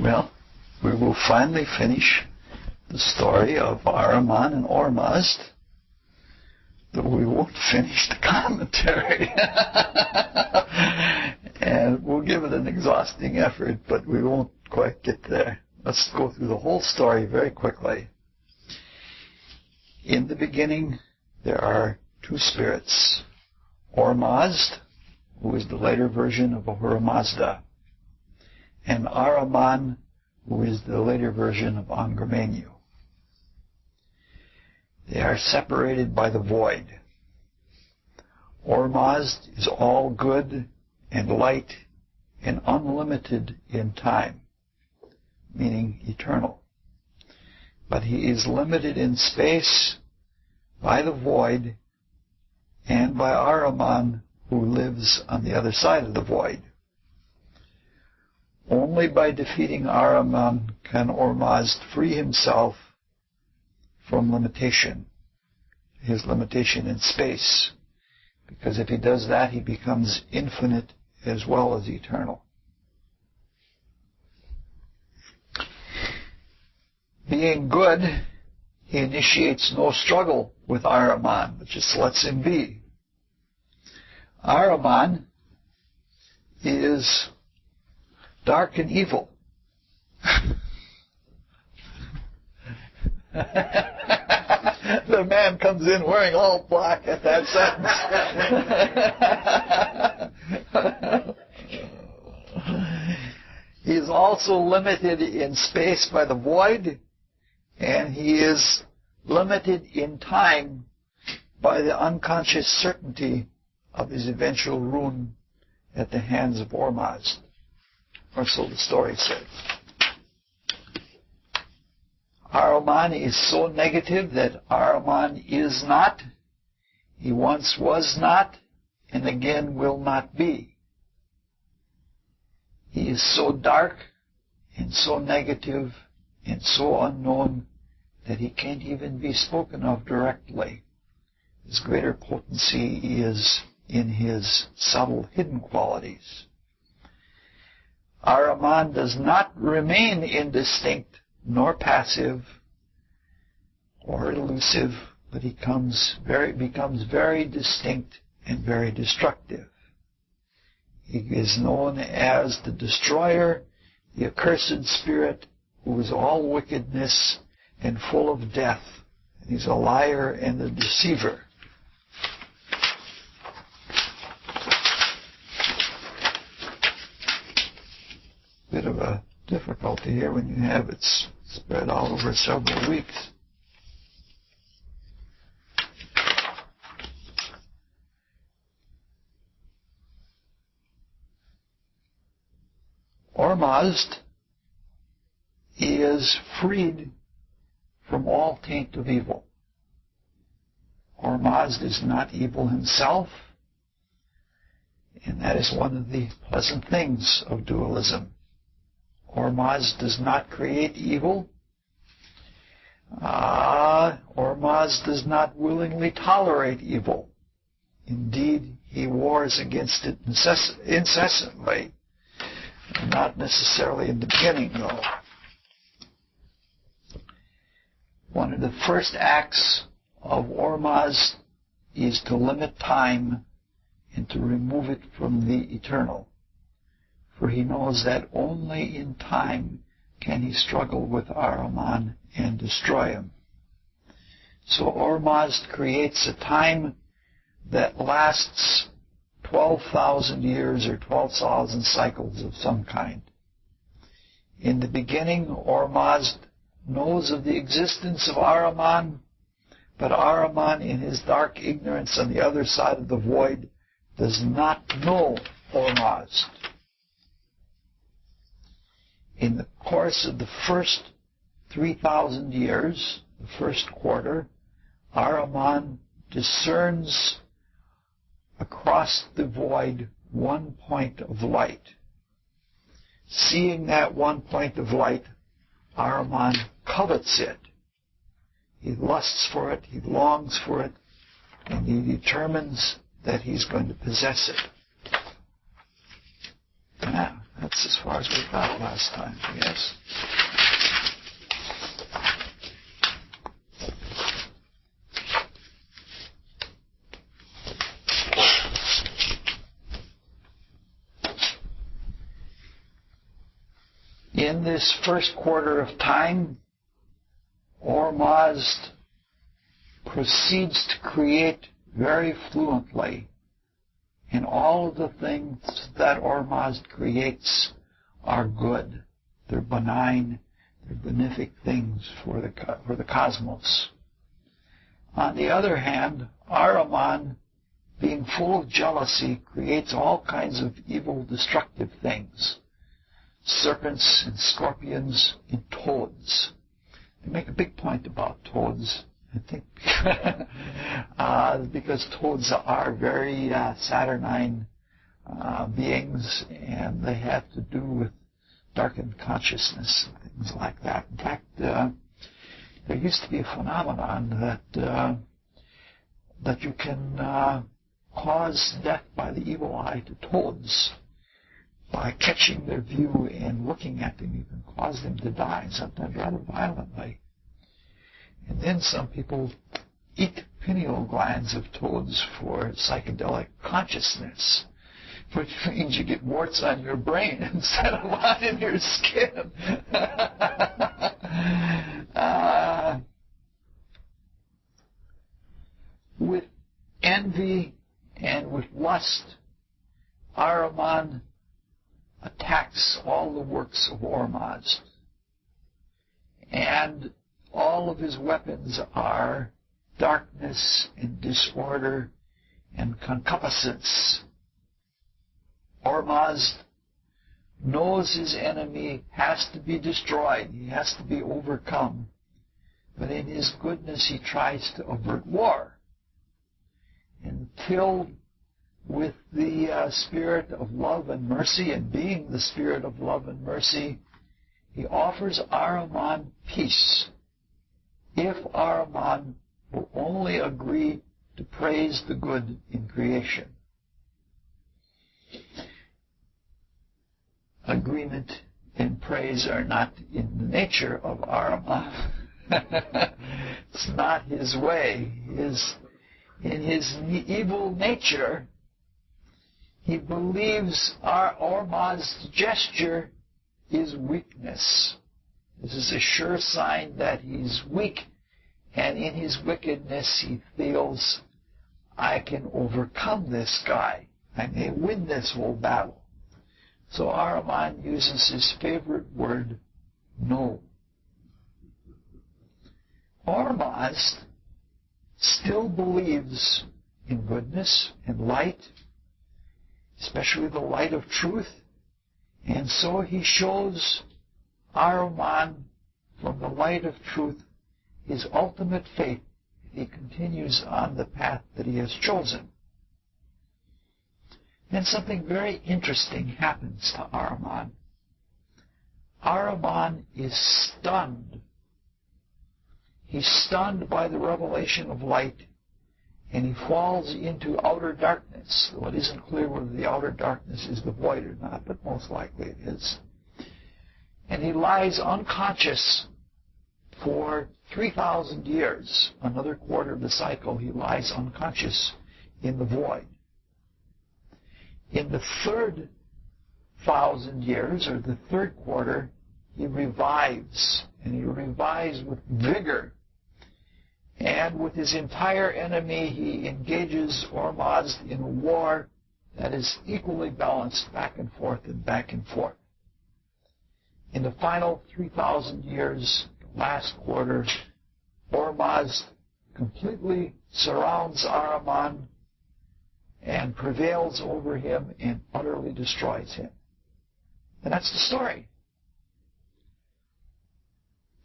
Well, we will finally finish the story of Ahriman and Ormazd, though we won't finish the commentary. And we'll give it an exhausting effort, but we won't quite get there. Let's go through the whole story very quickly. In the beginning, there are two spirits, Ormazd, who is the later version of Ahura Mazda, and Ahriman, who is the later version of Angramenyu. They are separated by the void. Ormazd is all good and light and unlimited in time, meaning eternal. But he is limited in space by the void and by Ahriman, who lives on the other side of the void. Only by defeating Ahriman can Ormazd free himself from limitation, his limitation in space, because if he does that, he becomes infinite as well as eternal. Being good, he initiates no struggle with Ahriman, but just lets him be. Ahriman is dark and evil. The man comes in wearing all black at that sentence. He is also limited in space by the void, and he is limited in time by the unconscious certainty of his eventual ruin at the hands of Ormazd. Or so the story says. Ahriman is so negative that Ahriman is not, he once was not, and again will not be. He is so dark and so negative and so unknown that he can't even be spoken of directly. His greater potency is in his subtle hidden qualities. Ahriman does not remain indistinct nor passive or elusive, but he becomes very distinct and very destructive. He is known as the destroyer, the accursed spirit, who is all wickedness and full of death. And he's a liar and a deceiver. Bit of a difficulty here when you have it spread out over several weeks. Ormazd is freed from all taint of evil. Ormazd is not evil himself, and that is one of the pleasant things of dualism. Ormazd does not create evil. Ormazd does not willingly tolerate evil. Indeed, he wars against it incessantly. Not necessarily in the beginning, though. One of the first acts of Ormazd is to limit time and to remove it from the eternal. For he knows that only in time can he struggle with Ahriman and destroy him. So Ormazd creates a time that lasts 12,000 years or 12,000 cycles of some kind. In the beginning, Ormazd knows of the existence of Ahriman, but Ahriman, in his dark ignorance on the other side of the void, does not know Ormazd. In the course of the first 3,000 years, the first quarter, Ahriman discerns across the void one point of light. Seeing that one point of light, Ahriman covets it. He lusts for it, he longs for it, and he determines that he's going to possess it. Now, that's as far as we got last time, yes? In this first quarter of time, Ormazd proceeds to create very fluently. And all of the things that Ormazd creates are good. They're benign, they're benefic things for the cosmos. On the other hand, Ahriman, being full of jealousy, creates all kinds of evil, destructive things. Serpents and scorpions and toads. They make a big point about toads, I think, because toads are very saturnine beings, and they have to do with darkened consciousness, things like that. In fact, there used to be a phenomenon that you can cause death by the evil eye to toads. By catching their view and looking at them, you can cause them to die, sometimes rather violently. And then some people eat pineal glands of toads for psychedelic consciousness, which means you get warts on your brain instead of on your skin. With envy and with lust, Ahriman attacks all the works of Ormazd. And all of his weapons are darkness and disorder and concupiscence. Ormazd knows his enemy has to be destroyed. He has to be overcome. But in his goodness, he tries to avert war. Until with the spirit of love and mercy, and being the spirit of love and mercy, he offers Ahriman peace. If Ahriman will only agree to praise the good in creation. Agreement and praise are not in the nature of Ahriman. It's not his way. In his evil nature, he believes Ormazd's gesture is weakness. This is a sure sign that he's weak, and in his wickedness he feels, I can overcome this guy. I may win this whole battle. So Ahriman uses his favorite word, no. Ormazd still believes in goodness and light, especially the light of truth, and so he shows Ahriman from the light of truth his ultimate faith. He continues on the path that he has chosen. Then something very interesting happens to Ahriman. Ahriman is stunned. He's stunned by the revelation of light, and he falls into outer darkness. Though it isn't clear whether the outer darkness is the void or not, but most likely it is. And he lies unconscious for 3,000 years. Another quarter of the cycle, he lies unconscious in the void. In the third 1,000 years, or the third quarter, he revives, and he revives with vigor. And with his entire enemy, he engages Ormazd in a war that is equally balanced back and forth and back and forth. In the final 3,000 years, the last quarter, Ormazd completely surrounds Ahriman and prevails over him and utterly destroys him. And that's the story.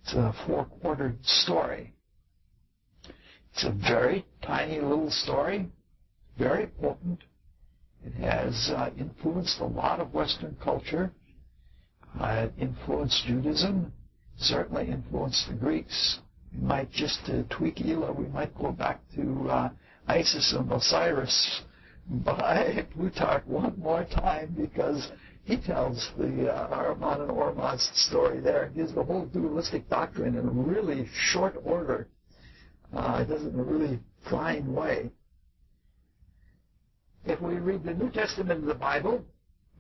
It's a 4-quartered story. It's a very tiny little story, very potent. It has influenced a lot of Western culture. It influenced Judaism, certainly influenced the Greeks. We might just tweak Ela, we might go back to Isis and Osiris by Plutarch one more time, because he tells the Ahriman and Ormuzd story there. He gives the whole dualistic doctrine in a really short order. He does it in a really fine way. If we read the New Testament of the Bible,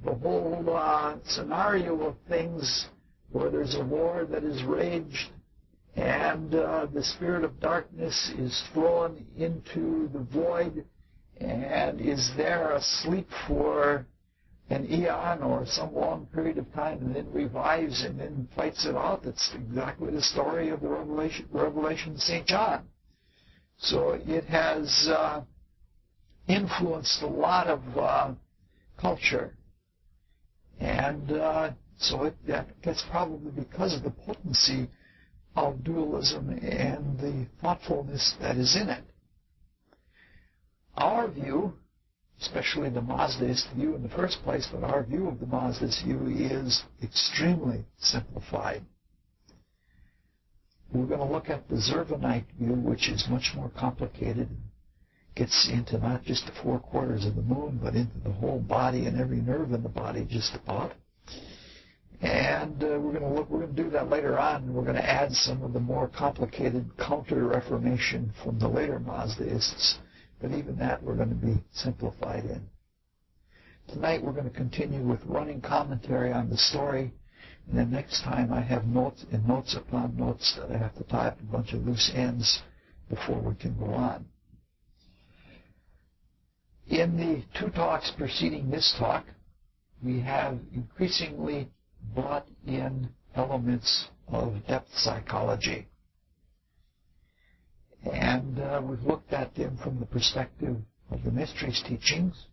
the whole scenario of things where there's a war that is raged and the spirit of darkness is thrown into the void and is there asleep for an eon or some long period of time and then revives and then fights it out. That's exactly the story of the Revelation of St. John. So it has influenced a lot of culture. And so that's probably because of the potency of dualism and the thoughtfulness that is in it. Our view, especially the Mazdaist view in the first place, but our view of the Mazdaist view is extremely simplified. We're going to look at the Zervanite view, which is much more complicated. Gets into not just the 4 quarters of the moon, but into the whole body and every nerve in the body just about. And we're going to do that later on. We're going to add some of the more complicated counter-reformation from the later Mazdaists. But even that we're going to be simplified in. Tonight we're going to continue with running commentary on the story. And then next time I have notes and notes upon notes that I have to tie up a bunch of loose ends before we can go on. In the 2 talks preceding this talk, we have increasingly brought in elements of depth psychology. And we've looked at them from the perspective of the Mysteries teachings,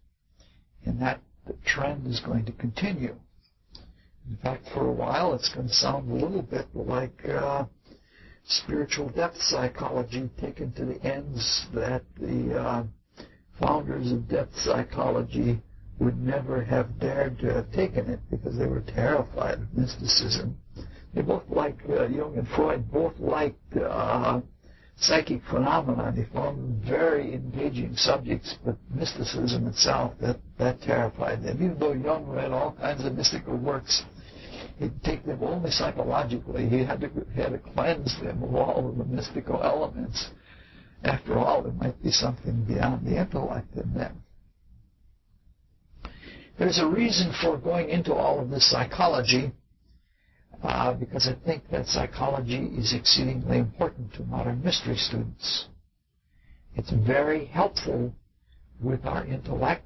and that the trend is going to continue. In fact, for a while, it's going to sound a little bit like spiritual depth psychology taken to the ends that the founders of depth psychology would never have dared to have taken it because they were terrified of mysticism. They both, like Jung and Freud, both liked psychic phenomena. They found them very engaging subjects, but mysticism itself, that terrified them. Even though Jung read all kinds of mystical works, he'd take them only psychologically. He had to cleanse them of all of the mystical elements. After all, there might be something beyond the intellect in them. There's a reason for going into all of this psychology, because I think that psychology is exceedingly important to modern mystery students. It's very helpful with our intellect,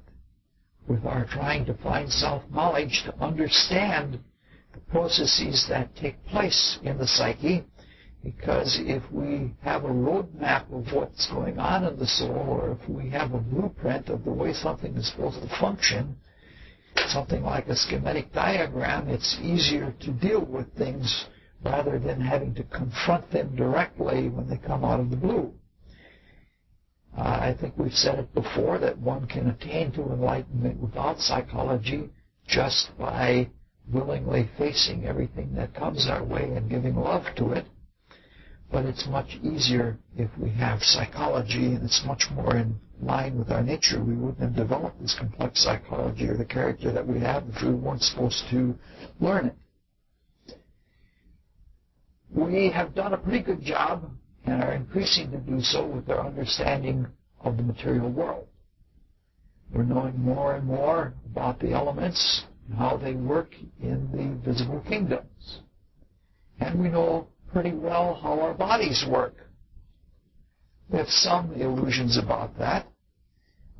with our trying to find self-knowledge, to understand the processes that take place in the psyche, because if we have a roadmap of what's going on in the soul, or if we have a blueprint of the way something is supposed to function, something like a schematic diagram, it's easier to deal with things rather than having to confront them directly when they come out of the blue. I think we've said it before that one can attain to enlightenment without psychology just by willingly facing everything that comes our way and giving love to it. But it's much easier if we have psychology, and it's much more in line with our nature. We wouldn't have developed this complex psychology or the character that we have if we weren't supposed to learn it. We have done a pretty good job and are increasing to do so with our understanding of the material world. We're knowing more and more about the elements and how they work in the visible kingdoms. And we know pretty well how our bodies work. We have some illusions about that,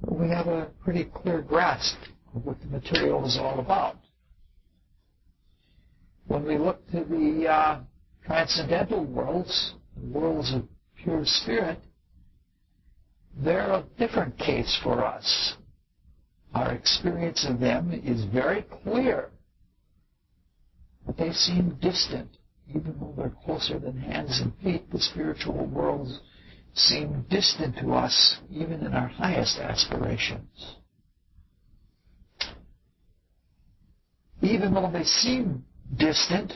but we have a pretty clear grasp of what the material is all about. When we look to the transcendental worlds, the worlds of pure spirit, they're a different case for us. Our experience of them is very clear, but they seem distant. Even though they're closer than hands and feet, the spiritual worlds seem distant to us, even in our highest aspirations. Even though they seem distant,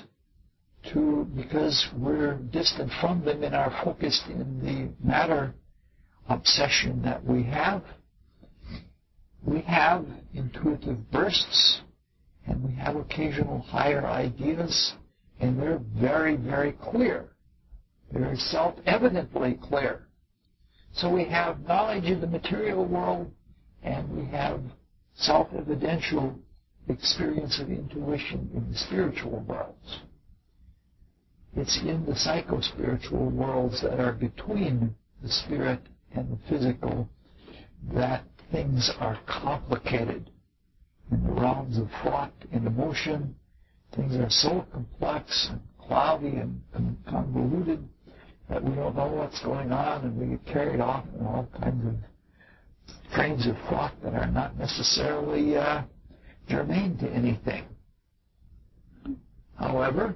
because we're distant from them and are focused in the matter obsession that we have intuitive bursts, and we have occasional higher ideas, and they're very, very clear. They're self-evidently clear. So we have knowledge in the material world, and we have self-evidential experience of intuition in the spiritual worlds. It's in the psycho-spiritual worlds that are between the spirit and the physical that things are complicated. In the realms of thought and emotion, things are so complex and cloudy and convoluted that we don't know what's going on, and we get carried off in all kinds of trains of thought that are not necessarily germane to anything. However,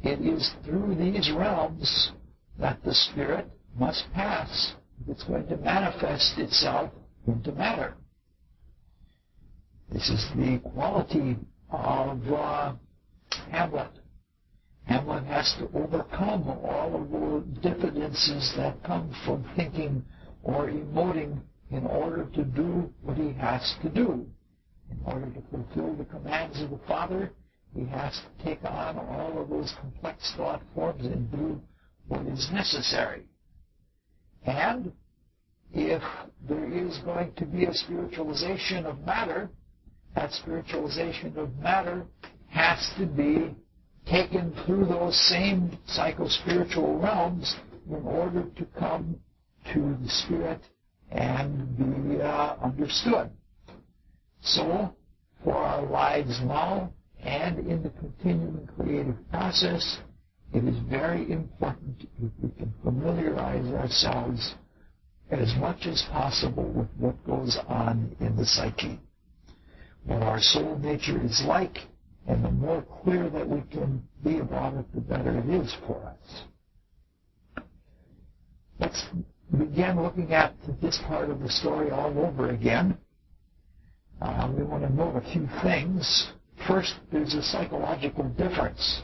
it is through these realms that the spirit must pass if it's going to manifest itself into matter. This is the quality of Hamlet. Hamlet has to overcome all of the diffidences that come from thinking or emoting in order to do what he has to do. In order to fulfill the commands of the Father, he has to take on all of those complex thought forms and do what is necessary. And if there is going to be a spiritualization of matter, that spiritualization of matter has to be taken through those same psycho-spiritual realms in order to come to the spirit and be understood. So, for our lives now and in the continuing creative process, it is very important if we can familiarize ourselves as much as possible with what goes on in the psyche, what our soul nature is like, and the more clear that we can be about it, the better it is for us. Let's begin looking at this part of the story all over again. We want to note a few things. First, there's a psychological difference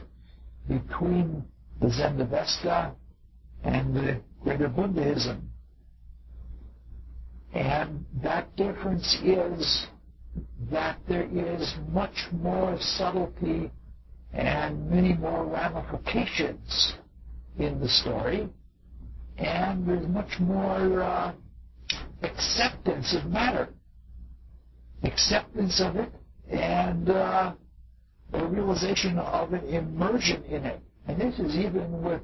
between the Zendavesta and the greater Buddhism. And that difference is that there is much more subtlety and many more ramifications in the story, and there's much more acceptance of matter, acceptance of it, and a realization of an immersion in it. And this is even with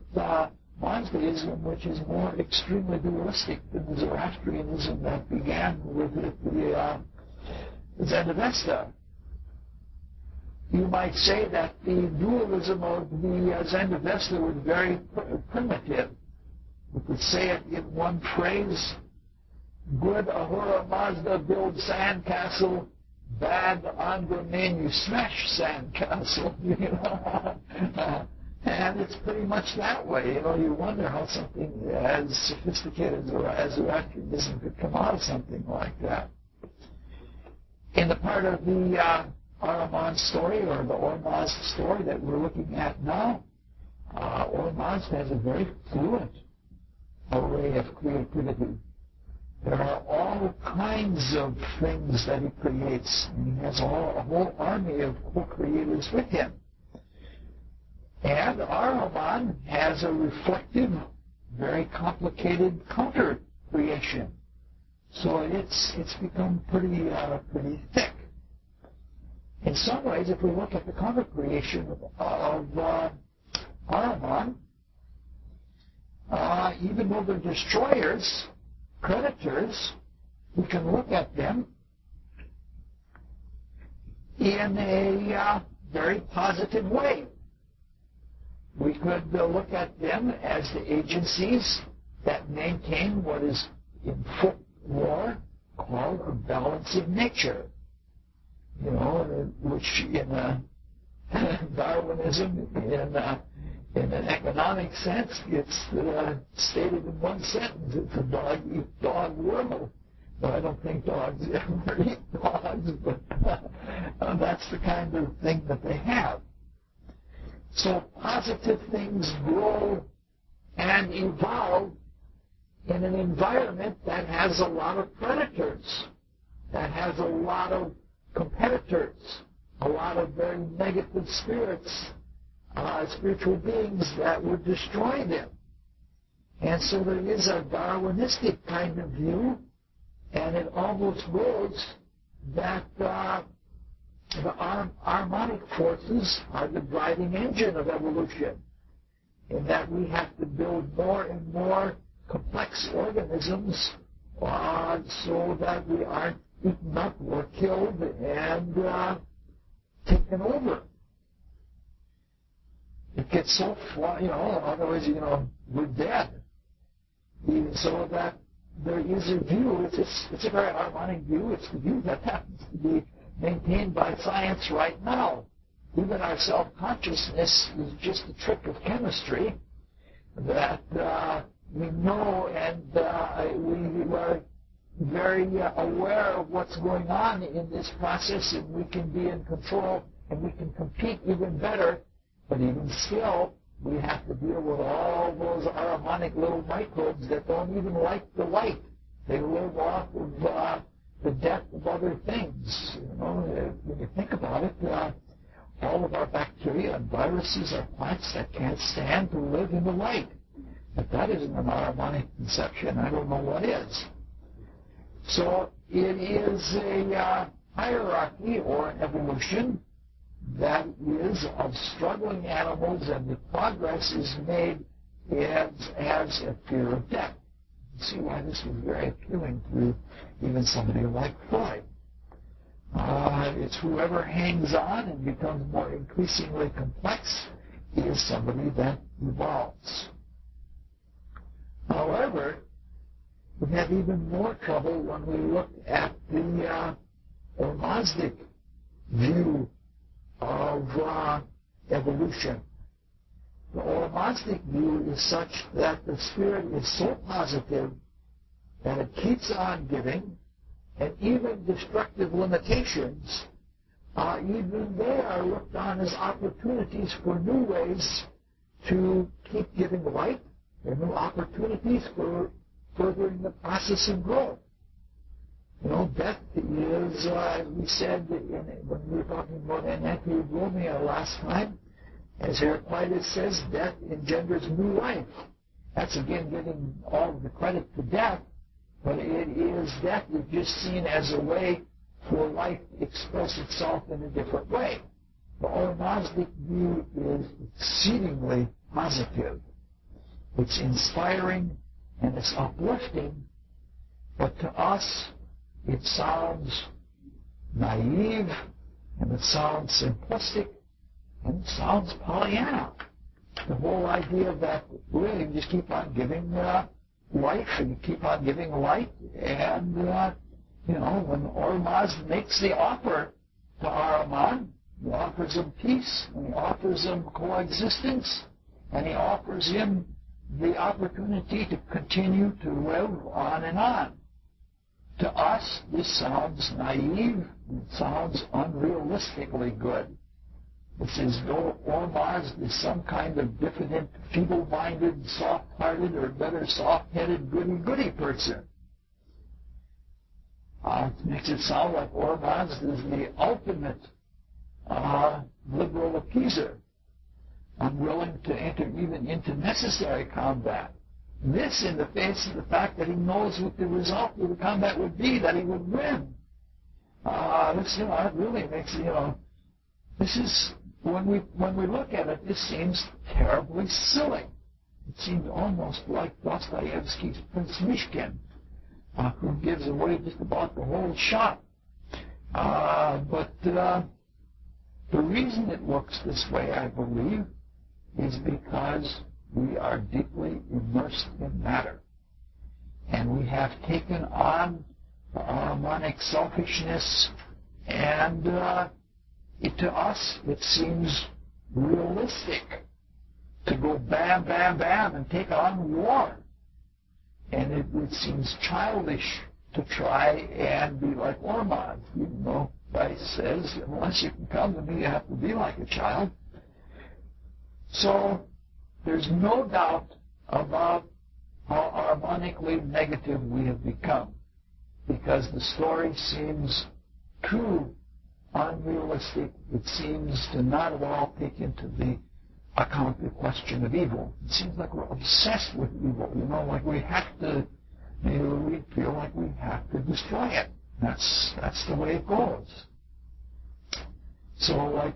Mysticism, which is more extremely dualistic than the Zoroastrianism that began with the Zendavesta. You might say that the dualism of the Zendavesta was very primitive. We could say it in one phrase: good Ahura Mazda builds sandcastle, bad Andra Main smash sandcastle. You know? And it's pretty much that way. You know, you wonder how something as sophisticated as Zoroastrianism could come out of something like that. In the part of the Ahriman story, or the Ormazd story that we're looking at now, Ormazd has a very fluent array of creativity. There are all kinds of things that he creates, and he has a whole army of co-creators with him. And Ahriman has a reflective, very complicated counter-creation. So it's become pretty thick. In some ways, if we look at the counter-creation of Ahriman, even though they're destroyers, predators, we can look at them in a very positive way. We could look at them as the agencies that maintain what is in folklore called a balance of nature. You know, which in Darwinism, in an economic sense, it's stated in one sentence: it's a dog-eat-dog world. Well, I don't think dogs ever eat dogs, but that's the kind of thing that they have. So positive things grow and evolve in an environment that has a lot of predators, that has a lot of competitors, a lot of very negative spirits, spiritual beings that would destroy them. And so there is a Darwinistic kind of view, and it almost goes that the harmonic forces are the driving engine of evolution, and that we have to build more and more complex organisms so that we aren't eaten up or killed and taken over. It gets so far, otherwise, we're dead. So that there is a view, it's a very harmonic view, it's the view that happens to be maintained by science right now. Even our self-consciousness is just a trick of chemistry that we know, and we are very aware of what's going on in this process, and we can be in control, and we can compete even better. But even still, we have to deal with all those harmonic little microbes that don't even like the light. They live off of the death of other things. When you think about it, all of our bacteria and viruses are plants that can't stand to live in the light. If that isn't an harmonic conception, I don't know what is. So it is a hierarchy or an evolution that is of struggling animals, and the progress is made as a fear of death. You see why this was very appealing to even somebody like Freud. It's whoever hangs on and becomes more increasingly complex is somebody that evolves. However, we have even more trouble when we look at the Ormazdic view of evolution. The Ormazdic view is such that the spirit is so positive that it keeps on giving, and even destructive limitations, even they are looked on as opportunities for new ways to keep giving light, and new opportunities for furthering the process of growth. Death is, as we said when we were talking about anti-Romeo last time, as Heraclitus says, death engenders new life. That's again giving all of the credit to death, but death is just seen as a way for life to express itself in a different way. The Ormazdic view is exceedingly positive. It's inspiring and it's uplifting, but to us it sounds naive, and it sounds simplistic, and it sounds Pollyanna. The whole idea that really you just keep on giving life, and you keep on giving light, and when Ormazd makes the offer to Ahriman, he offers him peace, and he offers him coexistence, and he offers him the opportunity to continue to live on and on. To us, this sounds naive. It sounds unrealistically good. It's as though Ormazd is some kind of diffident, feeble-minded, soft-hearted, or better, soft-headed, goody-goody person. It makes it sound like Ormazd is the ultimate liberal appeaser, unwilling to enter even into necessary combat. This in the face of the fact that he knows what the result of the combat would be, that he would win. It really makes, this is, when we look at it, this seems terribly silly. It seems almost like Dostoevsky's Prince Myshkin, who gives away just about the whole shop. But the reason it works this way, I believe, is because we are deeply immersed in matter. And we have taken on the harmonic selfishness, and to us it seems realistic to go bam, bam, bam and take on war. And it seems childish to try and be like Ormazd, even though Christ says, unless you can come to me, you have to be like a child. So there's no doubt about how harmonically negative we have become, because the story seems too unrealistic. It seems to not at all take into the account the question of evil. It seems like we're obsessed with evil, like we have to, we feel like we have to destroy it. That's the way it goes. So, like,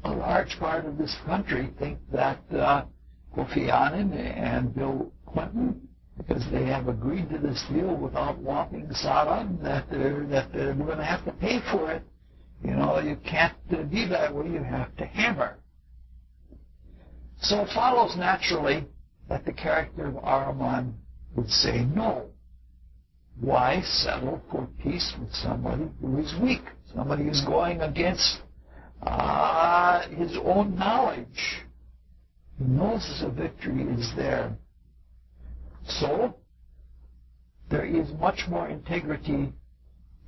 a large part of this country think that Kofi Annan and Bill Clinton, because they have agreed to this deal without wanting Saddam, that we're going to have to pay for it. You can't be that way. You have to hammer. So it follows naturally that the character of Ahriman would say no. Why settle for peace with somebody who is weak, somebody who's going against his own knowledge? He knows a victory is there. So there is much more integrity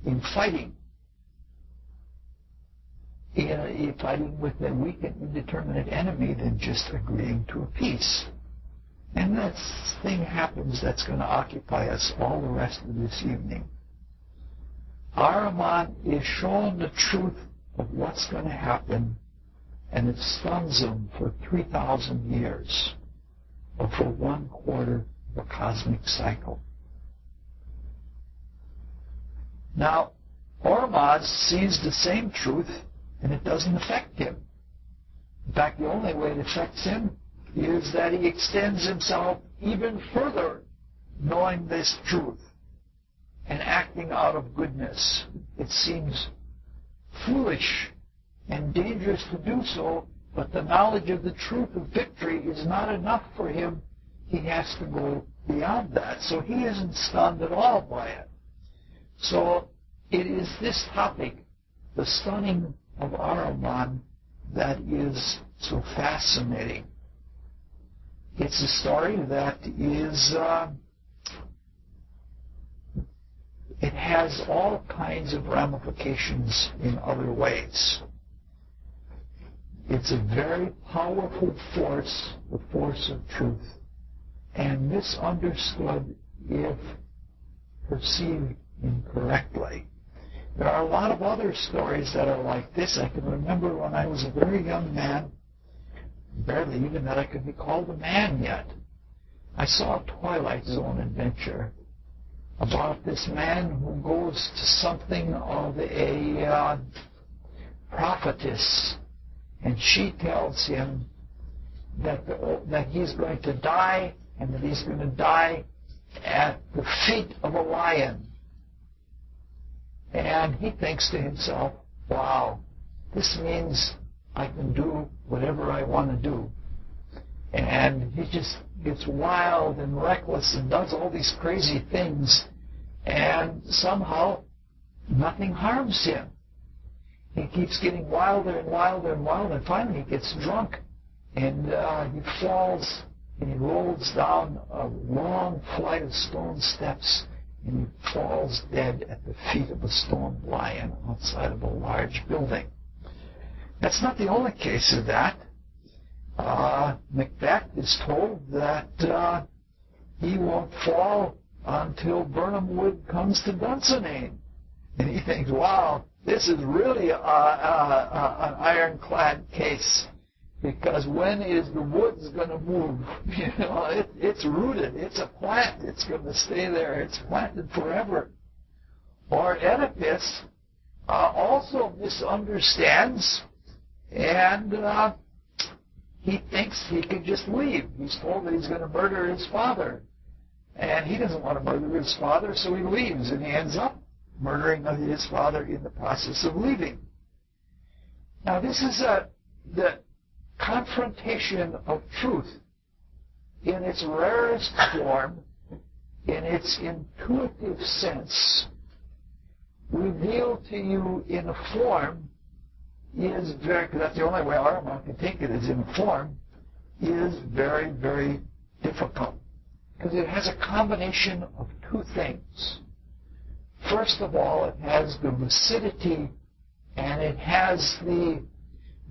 in fighting. In fighting with a weak and indeterminate enemy than just agreeing to a peace. And that thing happens that's going to occupy us all the rest of this evening. Ahriman is shown the truth of what's going to happen, and it stuns him for 3,000 years, or for 1/4 of a cosmic cycle. Now, Ormuzd sees the same truth, and it doesn't affect him. In fact, the only way it affects him is that he extends himself even further, knowing this truth and acting out of goodness. It seems foolish and dangerous to do so, but the knowledge of the truth of victory is not enough for him. He has to go beyond that. So he isn't stunned at all by it. So it is this topic, the stunning of Ahriman, that is so fascinating. It's a story that is, it has all kinds of ramifications in other ways. It's a very powerful force, the force of truth, and misunderstood if perceived incorrectly. There are a lot of other stories that are like this. I can remember when I was a very young man, barely even that I could be called a man yet, I saw a Twilight Zone adventure about this man who goes to something of a prophetess, and she tells him that he's going to die, and that he's going to die at the feet of a lion. And he thinks to himself, wow, this means I can do whatever I want to do. And he just gets wild and reckless and does all these crazy things, and somehow nothing harms him. He keeps getting wilder and wilder and wilder, and finally he gets drunk, and he falls, and he rolls down a long flight of stone steps, and he falls dead at the feet of a stone lion outside of a large building. That's not the only case of that. Macbeth is told that he won't fall until Birnam Wood comes to Dunsinane. And he thinks, wow, this is really an ironclad case, because when is the woods going to move? It's rooted. It's a plant. It's going to stay there. It's planted forever. Or Oedipus also misunderstands, and he thinks he can just leave. He's told that he's going to murder his father, and he doesn't want to murder his father, so he leaves, and he ends up murdering his father in the process of leaving. Now, this is the confrontation of truth in its rarest form, in its intuitive sense, revealed to you in a form, is very, because that's the only way Ahriman can take it, is in a form, is very, very difficult. Because it has a combination of two things. First of all, it has the lucidity, and it has the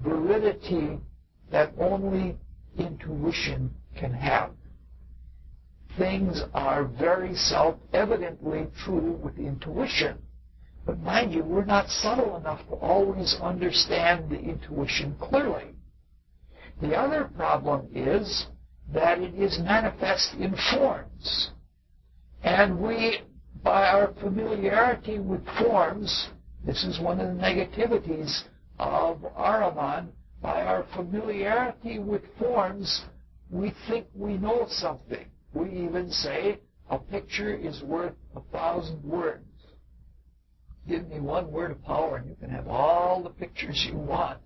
validity that only intuition can have. Things are very self-evidently true with intuition. But mind you, we're not subtle enough to always understand the intuition clearly. The other problem is that it is manifest in forms. And we, by our familiarity with forms, this is one of the negativities of Ahriman, by our familiarity with forms, we think we know something. We even say a picture is worth 1,000 words. Give me one word of power and you can have all the pictures you want.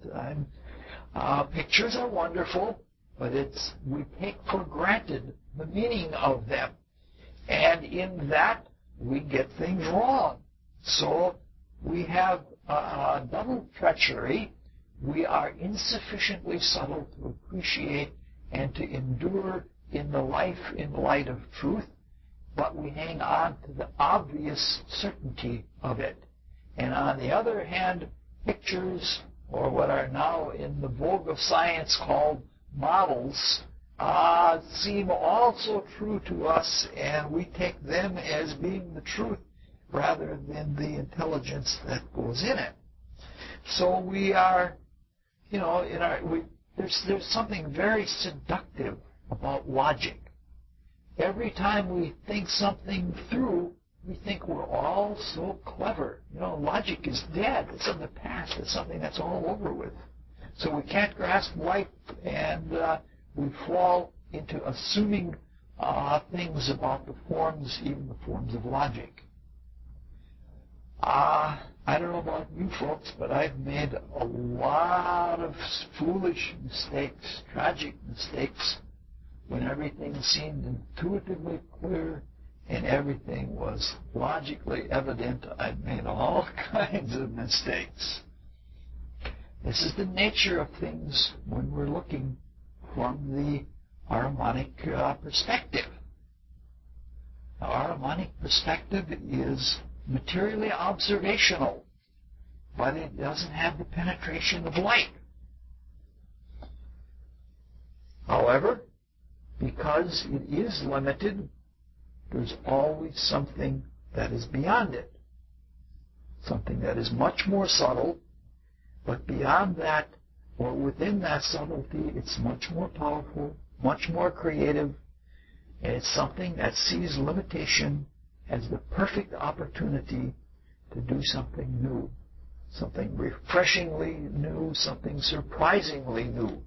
Pictures are wonderful, but we take for granted the meaning of them. And in that, we get things wrong. So we have double treachery. We are insufficiently subtle to appreciate and to endure in the life in light of truth, but we hang on to the obvious certainty of it. And on the other hand, pictures, or what are now in the vogue of science called models, seem also true to us, and we take them as being the truth rather than the intelligence that goes in it. So we are, there's something very seductive about logic. Every time we think something through, we think we're all so clever. Logic is dead. It's in the past. It's something that's all over with. So we can't grasp life, and we fall into assuming things about the forms, even the forms of logic. I don't know about you folks, but I've made a lot of foolish mistakes, tragic mistakes, when everything seemed intuitively clear and everything was logically evident. I've made all kinds of mistakes. This is the nature of things when we're looking from the Ahrimanic perspective. The Ahrimanic perspective is materially observational, but it doesn't have the penetration of light. However, because it is limited, there's always something that is beyond it, something that is much more subtle, but beyond that, or within that subtlety, it's much more powerful, much more creative, and it's something that sees limitation as the perfect opportunity to do something new, something refreshingly new, something surprisingly new.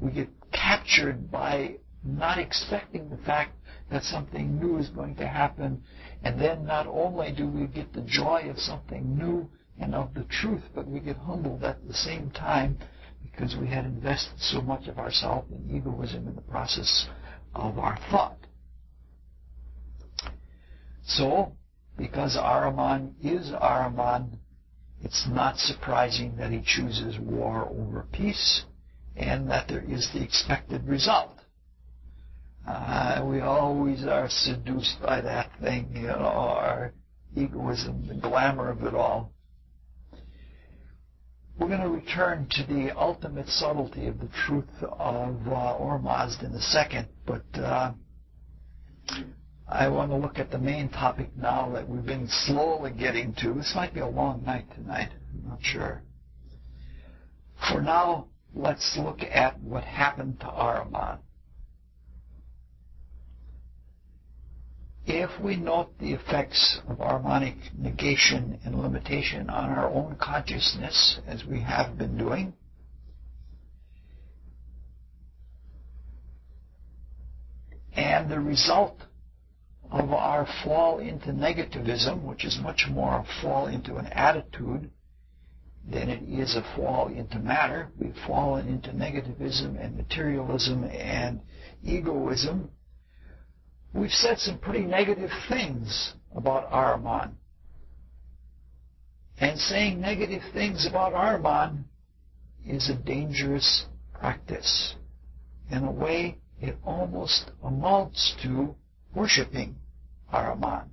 We get captured by not expecting the fact that something new is going to happen, and then not only do we get the joy of something new and of the truth, but we get humbled at the same time because we had invested so much of ourselves in egoism in the process of our thought. So, because Ahriman is Ahriman, it's not surprising that he chooses war over peace, and that there is the expected result. We always are seduced by that thing, our egoism, the glamour of it all. We're going to return to the ultimate subtlety of the truth of Ormazd in a second, but I want to look at the main topic now that we've been slowly getting to. This might be a long night tonight, I'm not sure. For now, let's look at what happened to Ahriman. If we note the effects of Ahrimanic negation and limitation on our own consciousness, as we have been doing, and the result of our fall into negativism, which is much more a fall into an attitude than it is a fall into matter. We've fallen into negativism and materialism and egoism. We've said some pretty negative things about Ahriman. And saying negative things about Ahriman is a dangerous practice. In a way, it almost amounts to worshiping Ahriman.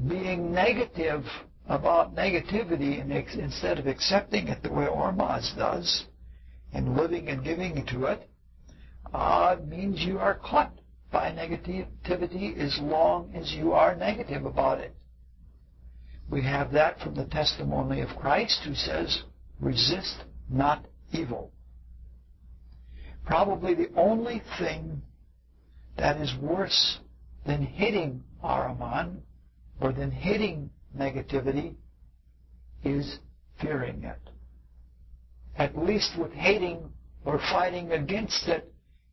Being negative about negativity instead of accepting it the way Ormazd does and living and giving to it means you are caught by negativity as long as you are negative about it. We have that from the testimony of Christ, who says, resist not evil. Probably the only thing that is worse than hating Ahriman, or than hating negativity, is fearing it. At least with hating or fighting against it,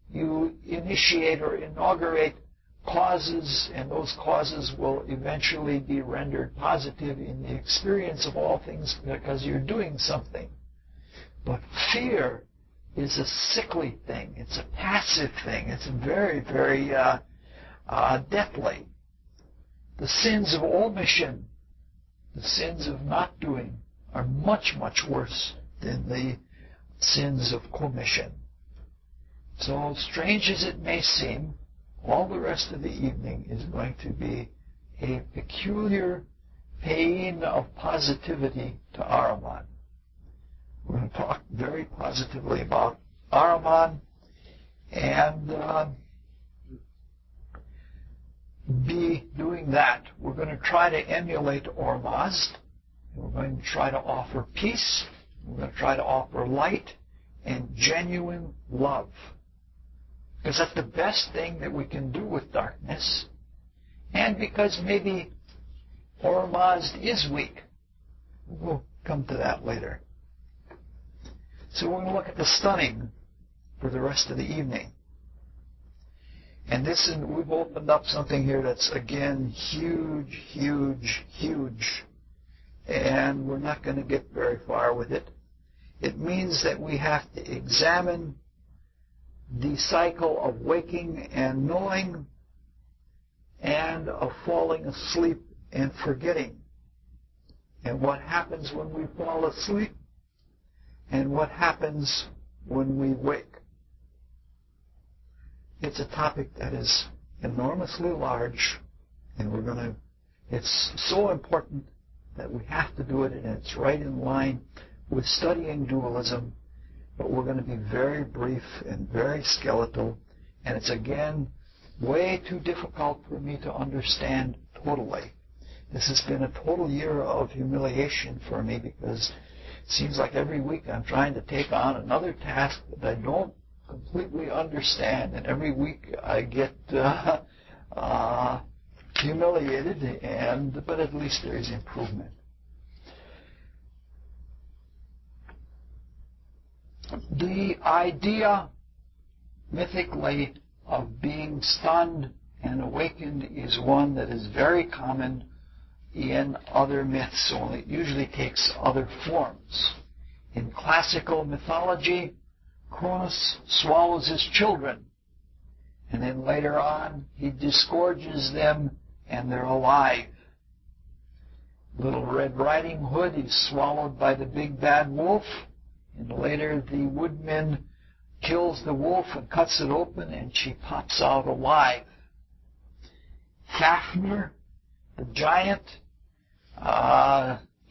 you initiate or inaugurate causes, and those causes will eventually be rendered positive in the experience of all things because you're doing something. But fear is a sickly thing. It's a passive thing. It's very, very deathly. The sins of omission, the sins of not doing, are much, much worse than the sins of commission. So strange as it may seem, all the rest of the evening is going to be a peculiar pain of positivity to Ahriman. We're going to talk very positively about Ahriman and be doing that. We're going to try to emulate Ormazd. We're going to try to offer peace. We're going to try to offer light and genuine love. Because that's the best thing that we can do with darkness. And because maybe Ormazd is weak. We'll come to that later. So we're going to look at the stunning for the rest of the evening. And we've opened up something here that's, again, huge, huge, huge. And we're not going to get very far with it. It means that we have to examine the cycle of waking and knowing and of falling asleep and forgetting. And what happens when we fall asleep and what happens when we wake. It's a topic that is enormously large, and it's so important that we have to do it, and it's right in line with studying dualism, but we're going to be very brief and very skeletal, and it's again way too difficult for me to understand totally. This has been a total year of humiliation for me because it seems like every week I'm trying to take on another task that I don't completely understand, and every week I get humiliated, but at least there is improvement. The idea, mythically, of being stunned and awakened is one that is very common in other myths, only it usually takes other forms. In classical mythology, Cronus swallows his children, and then later on he disgorges them and they're alive. Little Red Riding Hood is swallowed by the big bad wolf, and later the woodman kills the wolf and cuts it open and she pops out alive. Fafnir, the giant,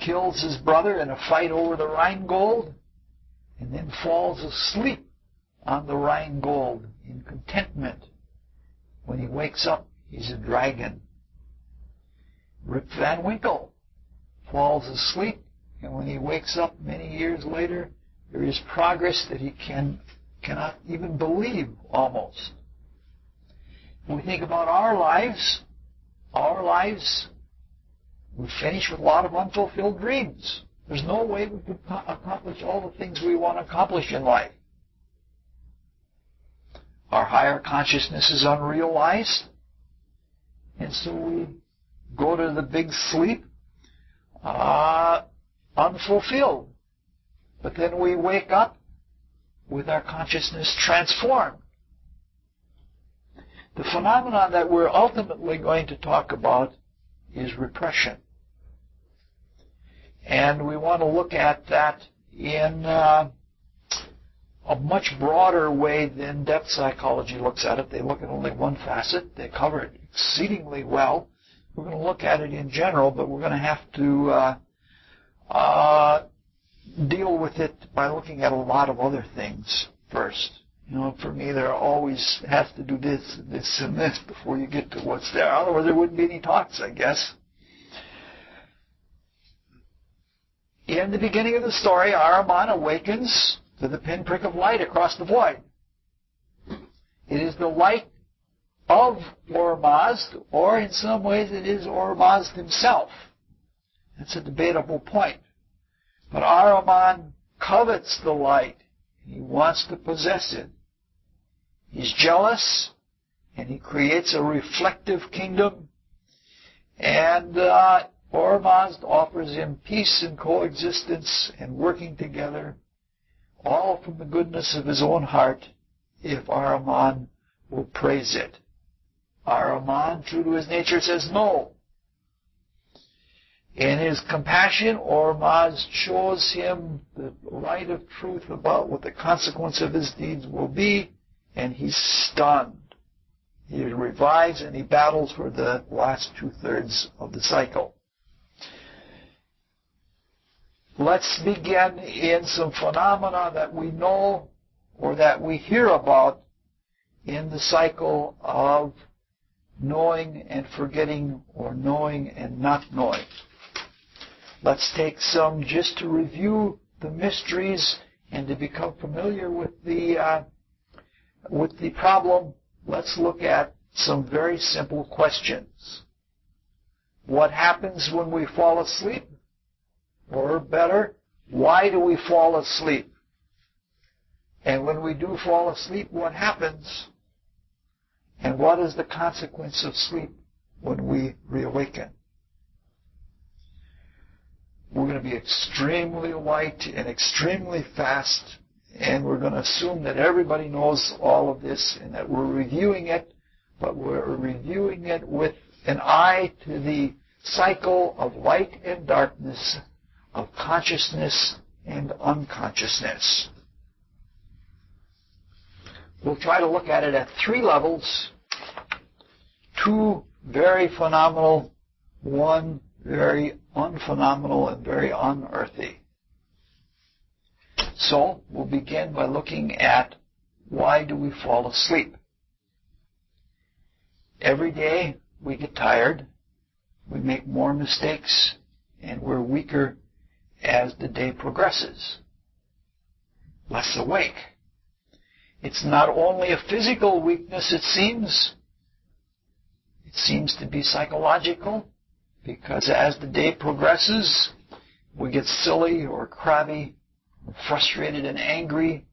kills his brother in a fight over the Rhine-Gold, and then falls asleep on the Rhine-Gold in contentment. When he wakes up, he's a dragon. Rip Van Winkle falls asleep, and when he wakes up many years later, there is progress that he cannot even believe, almost. When we think about our lives, we finish with a lot of unfulfilled dreams. There's no way we could accomplish all the things we want to accomplish in life. Our higher consciousness is unrealized, and so we go to the big sleep unfulfilled. But then we wake up with our consciousness transformed. The phenomenon that we're ultimately going to talk about is repression. And we want to look at that in a much broader way than depth psychology looks at it. They look at only one facet. They cover it exceedingly well. We're going to look at it in general, but we're going to have to deal with it by looking at a lot of other things first. For me, there always has to do this, this, and this before you get to what's there. Otherwise, there wouldn't be any talks, I guess. In the beginning of the story, Ahriman awakens to the pinprick of light across the void. It is the light of Ormazd, or in some ways it is Ormazd himself. That's a debatable point. But Ahriman covets the light. He wants to possess it. He's jealous, and he creates a reflective kingdom. And Ormazd offers him peace and coexistence and working together, all from the goodness of his own heart, if Ahriman will praise it. Ahriman, true to his nature, says no. In his compassion, Ormazd shows him the light of truth about what the consequence of his deeds will be, and he's stunned. He revives and he battles for the last 2/3 of the cycle. Let's begin in some phenomena that we know or that we hear about in the cycle of knowing and forgetting, or knowing and not knowing. Let's take some just to review the mysteries and to become familiar with the problem. Let's look at some very simple questions. What happens when we fall asleep? Or better, why do we fall asleep? And when we do fall asleep, what happens? And what is the consequence of sleep when we reawaken? We're going to be extremely light and extremely fast, and we're going to assume that everybody knows all of this and that we're reviewing it, but we're reviewing it with an eye to the cycle of light and darkness, of consciousness and unconsciousness. We'll try to look at it at 3 levels, 2 very phenomenal, 1 very unphenomenal and very unearthly. So, we'll begin by looking at why do we fall asleep. Every day we get tired, we make more mistakes, and we're weaker as the day progresses. Less awake. It's not only a physical weakness, it seems to be psychological, because as the day progresses, we get silly or crabby, or frustrated and angry,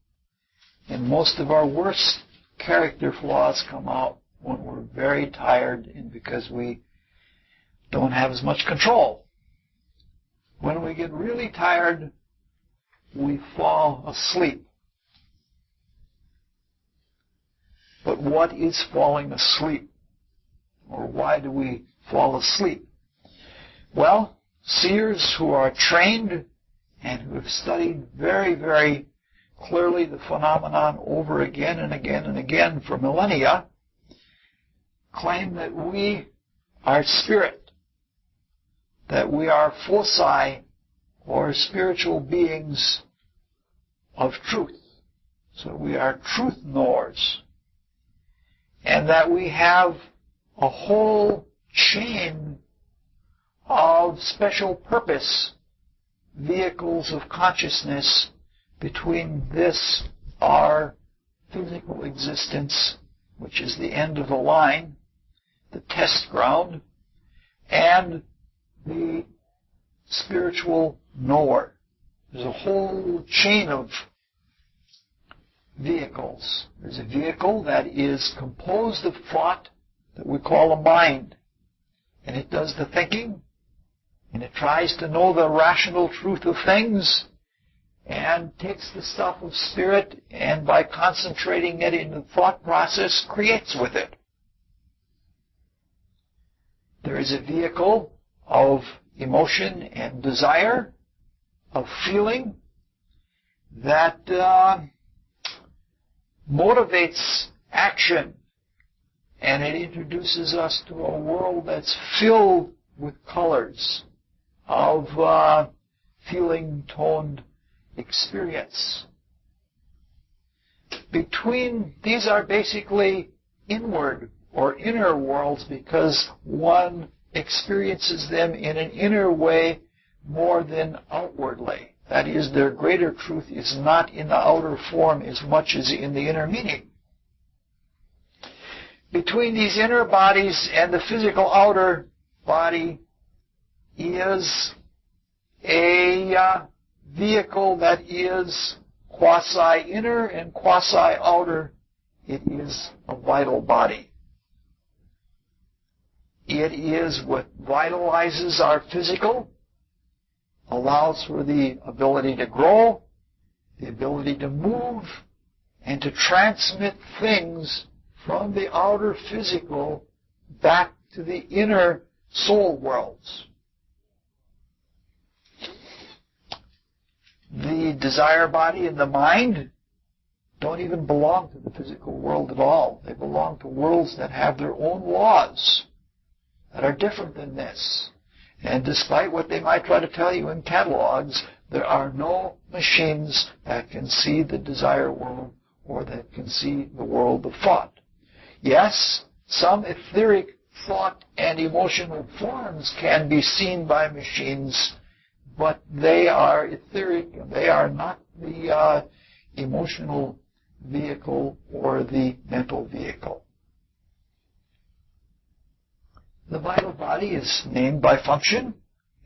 and most of our worst character flaws come out when we're very tired and because we don't have as much control. When we get really tired, we fall asleep. But what is falling asleep? Or why do we fall asleep? Well, seers who are trained and who have studied very, very clearly the phenomenon over again and again and again for millennia claim that we are spirit, that we are foci, or spiritual beings of truth. So we are truth knowers. And that we have a whole chain of special purpose vehicles of consciousness between this, our physical existence, which is the end of the line, the test ground, and the spiritual knower. There's a whole chain of vehicles. There's a vehicle that is composed of thought that we call a mind. And it does the thinking, and it tries to know the rational truth of things, and takes the stuff of spirit, and by concentrating it in the thought process, creates with it. There is a vehicle of emotion and desire, of feeling, that motivates action, and it introduces us to a world that's filled with colors of feeling-toned experience. These are basically inward or inner worlds because one experiences them in an inner way more than outwardly. That is, their greater truth is not in the outer form as much as in the inner meaning. Between these inner bodies and the physical outer body is a vehicle that is quasi-inner and quasi-outer. It is a vital body. It is what vitalizes our physical, allows for the ability to grow, the ability to move, and to transmit things from the outer physical back to the inner soul worlds. The desire body and the mind don't even belong to the physical world at all. They belong to worlds that have their own laws that are different than this. And despite what they might try to tell you in catalogs, there are no machines that can see the desire world or that can see the world of thought. Yes, some etheric thought and emotional forms can be seen by machines, but they are etheric and they are not the emotional vehicle or the mental vehicle. The vital body is named by function,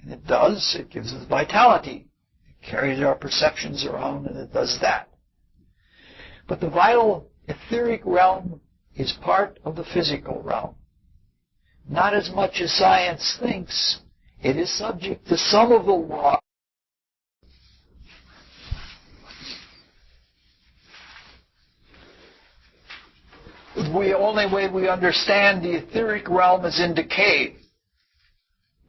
and it does. It gives us vitality. It carries our perceptions around, and it does that. But the vital etheric realm is part of the physical realm. Not as much as science thinks. It is subject to some of the laws. The only way we understand the etheric realm is in decay.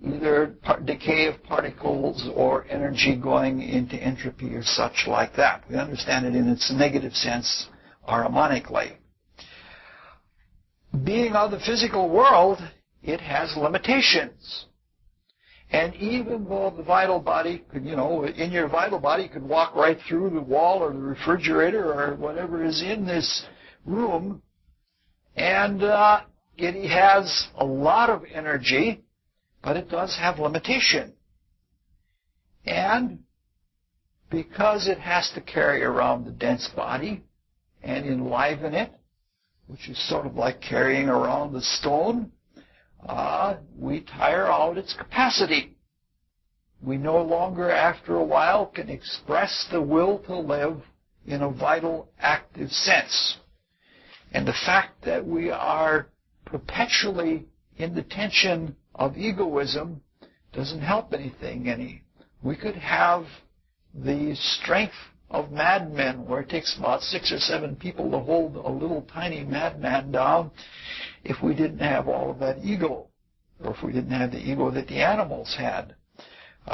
Either decay of particles or energy going into entropy or such like that. We understand it in its negative sense, harmonically. Being of the physical world, it has limitations. And even though the vital body could, in your vital body, you could walk right through the wall or the refrigerator or whatever is in this room, and it has a lot of energy, but it does have limitation. And because it has to carry around the dense body and enliven it, which is sort of like carrying around the stone, we tire out its capacity. We no longer, after a while, can express the will to live in a vital, active sense. And the fact that we are perpetually in the tension of egoism doesn't help anything any. We could have the strength of madmen, where it takes about 6 or 7 people to hold a little tiny madman down, if we didn't have all of that ego, or if we didn't have the ego that the animals had.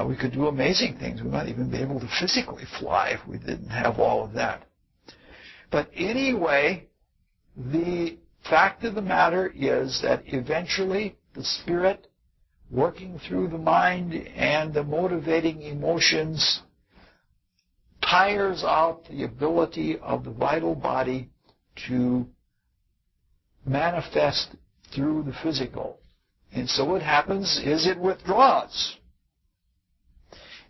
We could do amazing things. We might even be able to physically fly if we didn't have all of that. But anyway, the fact of the matter is that eventually the spirit, working through the mind and the motivating emotions, tires out the ability of the vital body to manifest through the physical. And so what happens is it withdraws.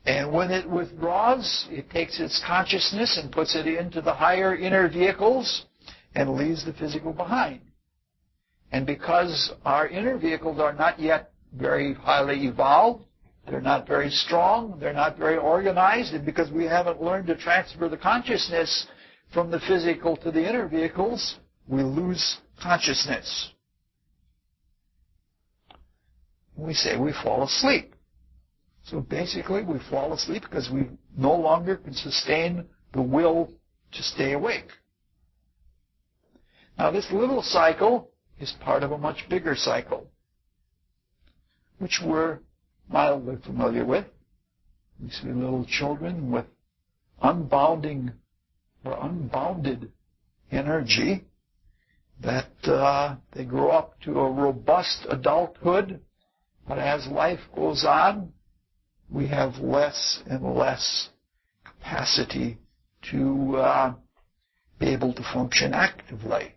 And when it withdraws, it takes its consciousness and puts it into the higher inner vehicles and leaves the physical behind. And because our inner vehicles are not yet very highly evolved, they're not very strong, they're not very organized, and because we haven't learned to transfer the consciousness from the physical to the inner vehicles, we lose consciousness. We say we fall asleep. So basically we fall asleep because we no longer can sustain the will to stay awake. Now this little cycle is part of a much bigger cycle, which we're mildly familiar with. We see little children with unbounded energy that they grow up to a robust adulthood, but as life goes on, we have less and less capacity to be able to function actively.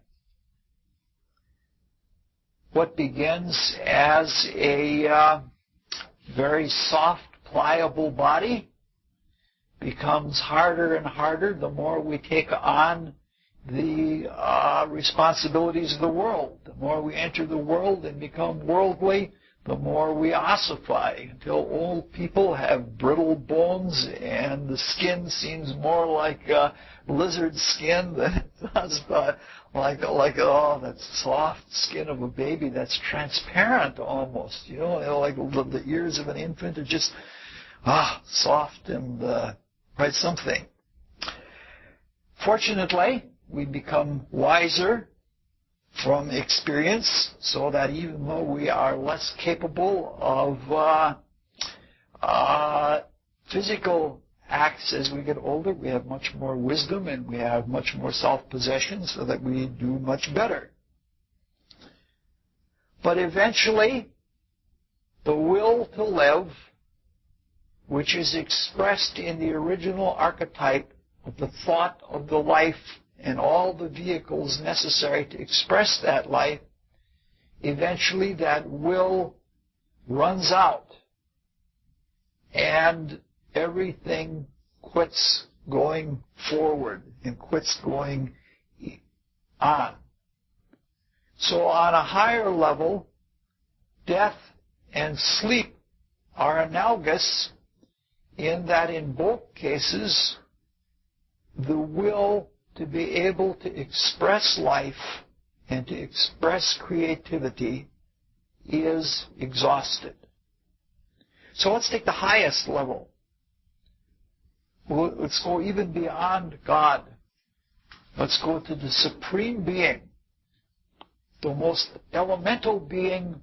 What begins as a very soft pliable body becomes harder and harder the more we take on the responsibilities of the world. The more we enter the world and become worldly, the more we ossify, until old people have brittle bones and the skin seems more like lizard skin than it does like that soft skin of a baby that's transparent almost. Like the ears of an infant are just soft and quite something. Fortunately, we become wiser from experience, so that even though we are less capable of physical acts as we get older, we have much more wisdom and we have much more self-possession, so that we do much better. But eventually, the will to live, which is expressed in the original archetype of the thought of the life and all the vehicles necessary to express that life, eventually that will runs out and everything quits going forward and quits going on. So on a higher level, death and sleep are analogous in that in both cases the will to be able to express life and to express creativity is exhausted. So let's take the highest level. Let's go even beyond God. Let's go to the supreme being, the most elemental being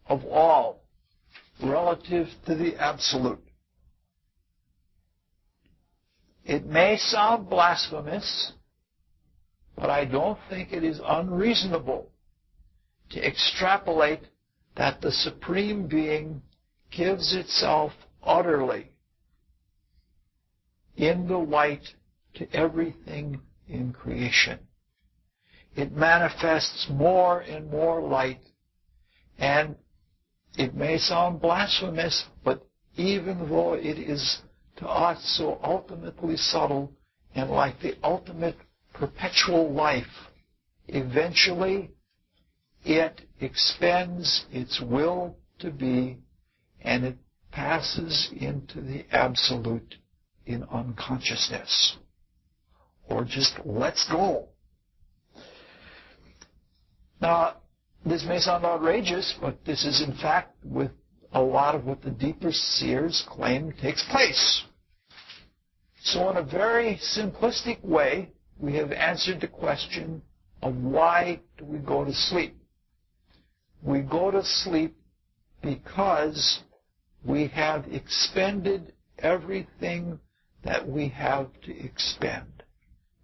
of all, relative to the absolute. It may sound blasphemous, but I don't think it is unreasonable to extrapolate that the Supreme Being gives itself utterly in the light to everything in creation. It manifests more and more light, and it may sound blasphemous, but even though it is to us so ultimately subtle and like the ultimate perpetual life, eventually it expends its will to be and it passes into the absolute in unconsciousness, or just lets go. Now, this may sound outrageous, but this is in fact with a lot of what the deeper seers claim takes place. So in a very simplistic way, we have answered the question of why do we go to sleep. We go to sleep because we have expended everything that we have to expend.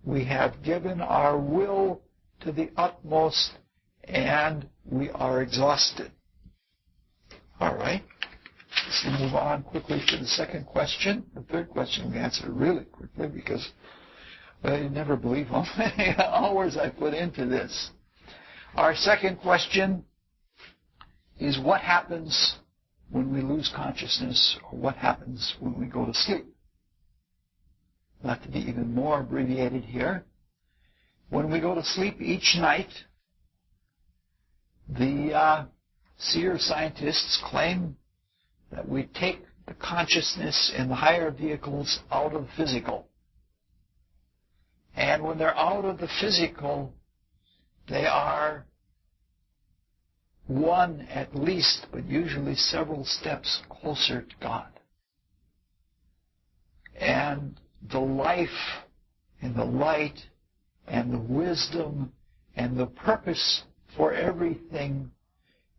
We have given our will to the utmost and we are exhausted. All right. Let's move on quickly to the second question. The third question we answer really quickly because you never believe how many hours I put into this. Our second question is what happens when we lose consciousness, or what happens when we go to sleep. We'll have to be even more abbreviated here. When we go to sleep each night, the seer scientists claim that we take the consciousness in the higher vehicles out of the physical. And when they're out of the physical, they are one at least, but usually several steps closer to God. And the life and the light and the wisdom and the purpose for everything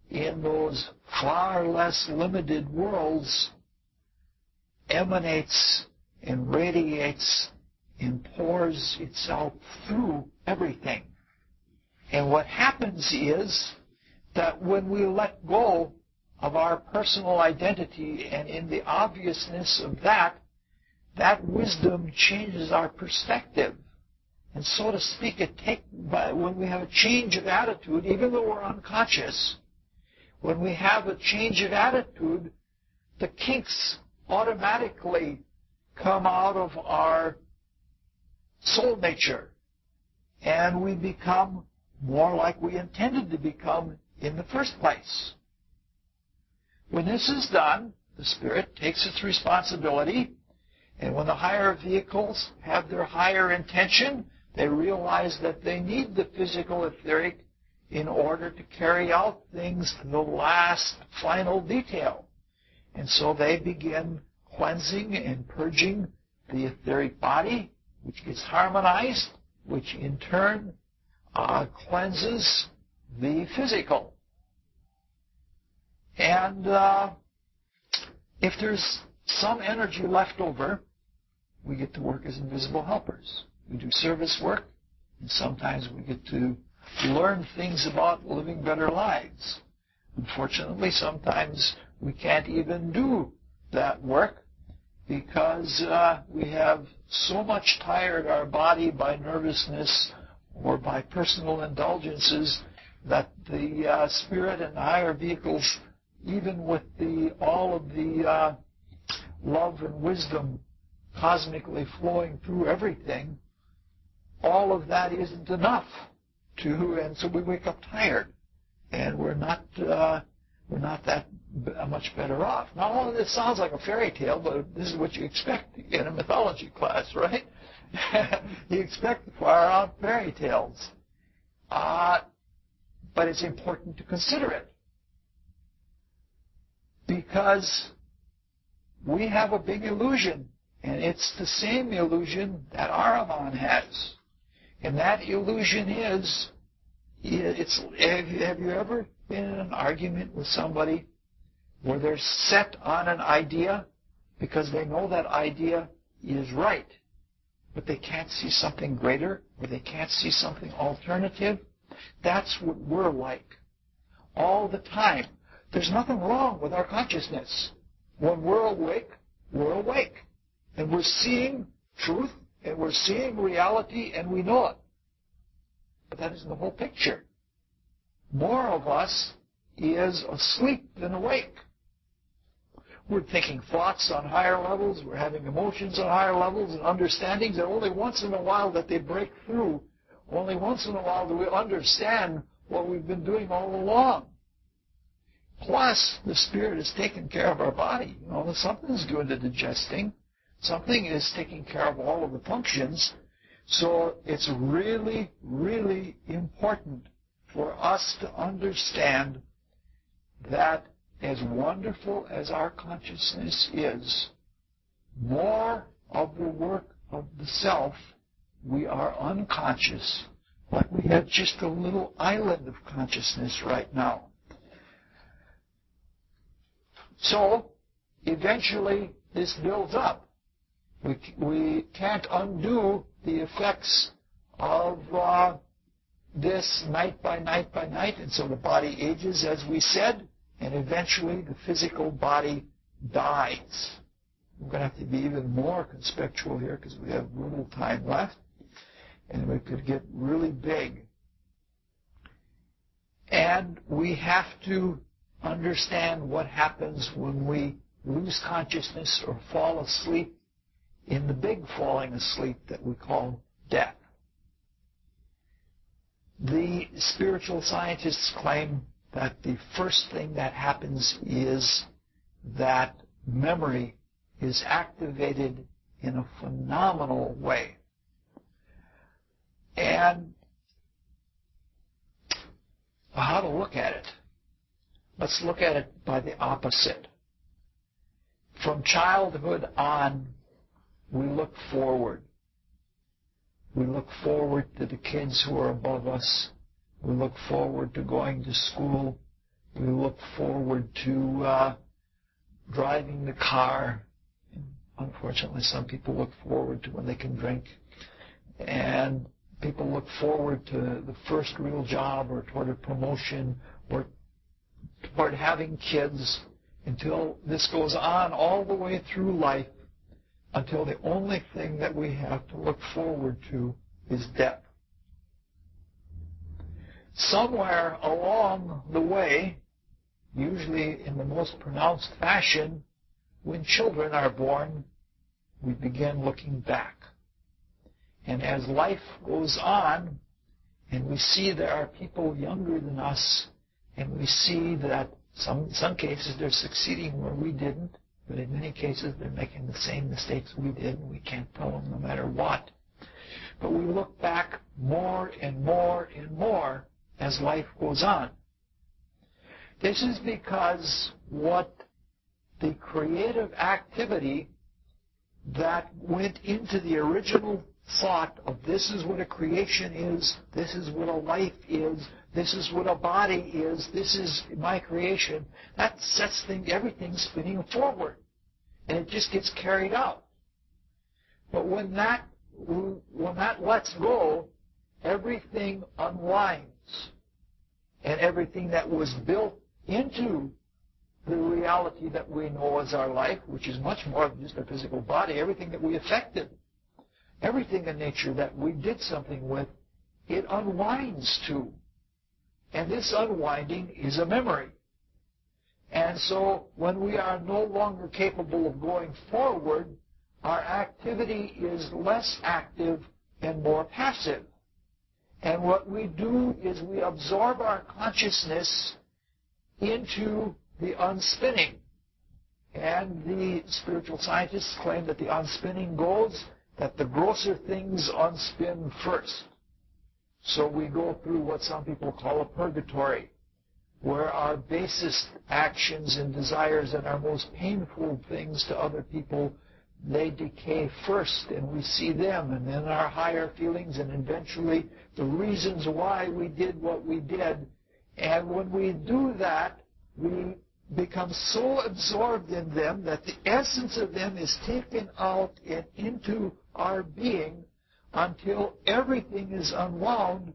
in those far less limited worlds emanates and radiates and pours itself through everything. And what happens is that when we let go of our personal identity and in the obviousness of that, that wisdom changes our perspective. And so to speak, when we have a change of attitude, even though we're unconscious, when we have a change of attitude, the kinks automatically come out of our soul nature, and we become more like we intended to become in the first place. When this is done, the spirit takes its responsibility, and when the higher vehicles have their higher intention, they realize that they need the physical etheric in order to carry out things to the last final detail. And so they begin cleansing and purging the etheric body, which gets harmonized, which in turn cleanses the physical. And if there's some energy left over, we get to work as invisible helpers. We do service work, and sometimes we get to learn things about living better lives. Unfortunately, sometimes we can't even do that work because we have so much tired our body by nervousness or by personal indulgences that the spirit and the higher vehicles, even with all of the love and wisdom cosmically flowing through everything, all of that isn't enough and so we wake up tired, and we're not that much better off. Now, all of this sounds like a fairy tale, but this is what you expect in a mythology class, right? You expect far-out fairy tales. But it's important to consider it, because we have a big illusion, and it's the same illusion that Ahriman has. And that illusion is, have you ever been in an argument with somebody where they're set on an idea because they know that idea is right, but they can't see something greater, or they can't see something alternative? That's what we're like all the time. There's nothing wrong with our consciousness. When we're awake, and we're seeing truth, and we're seeing reality, and we know it. But that isn't the whole picture. More of us is asleep than awake. We're thinking thoughts on higher levels, we're having emotions on higher levels and understandings, and only once in a while that they break through, only once in a while do we understand what we've been doing all along. Plus, the spirit is taking care of our body. Something's doing the digesting. Something is taking care of all of the functions. So it's really, really important for us to understand that as wonderful as our consciousness is, more of the work of the self, we are unconscious, like we have just a little island of consciousness right now. So, eventually, this builds up. We can't undo the effects of this night by night by night, and so the body ages, as we said, and eventually the physical body dies. We're going to have to be even more conspectual here because we have little time left, and we could get really big. And we have to understand what happens when we lose consciousness or fall asleep in the big falling asleep that we call death. The spiritual scientists claim that the first thing that happens is that memory is activated in a phenomenal way. And how to look at it? Let's look at it by the opposite. From childhood on, we look forward. We look forward to the kids who are above us. We look forward to going to school. We look forward to driving the car. Unfortunately, some people look forward to when they can drink. And people look forward to the first real job or toward a promotion or toward having kids, until this goes on all the way through life, until the only thing that we have to look forward to is death. Somewhere along the way, usually in the most pronounced fashion, when children are born, we begin looking back. And as life goes on, and we see there are people younger than us, and we see that in some cases they're succeeding where we didn't, but in many cases they're making the same mistakes we did, and we can't tell them no matter what. But we look back more and more and more as life goes on. This is because what the creative activity that went into the original thought of this is what a creation is, this is what a life is, this is what a body is, this is my creation, that sets everything spinning forward. And it just gets carried out. But when that lets go, everything unwinds. And everything that was built into the reality that we know as our life, which is much more than just a physical body, everything that we affected, everything in nature that we did something with, it unwinds too. And this unwinding is a memory. And so when we are no longer capable of going forward, our activity is less active and more passive. And what we do is we absorb our consciousness into the unspinning. And the spiritual scientists claim that the unspinning goes that the grosser things unspin first. So we go through what some people call a purgatory, where our basest actions and desires and our most painful things to other people, they decay first, and we see them, and then our higher feelings, and eventually the reasons why we did what we did. And when we do that, we become so absorbed in them that the essence of them is taken out and into our being until everything is unwound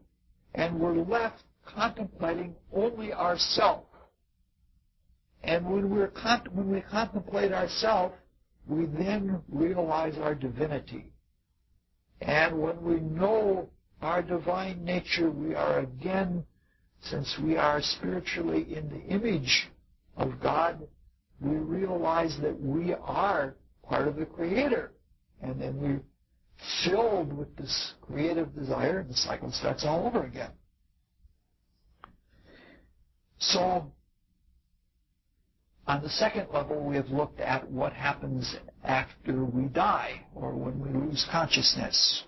and we're left contemplating only ourself. And when we contemplate ourself, we then realize our divinity. And when we know our divine nature, we are again, since we are spiritually in the image of God, we realize that we are part of the Creator. And then we're filled with this creative desire, and the cycle starts all over again. So, on the second level, we have looked at what happens after we die, or when we lose consciousness.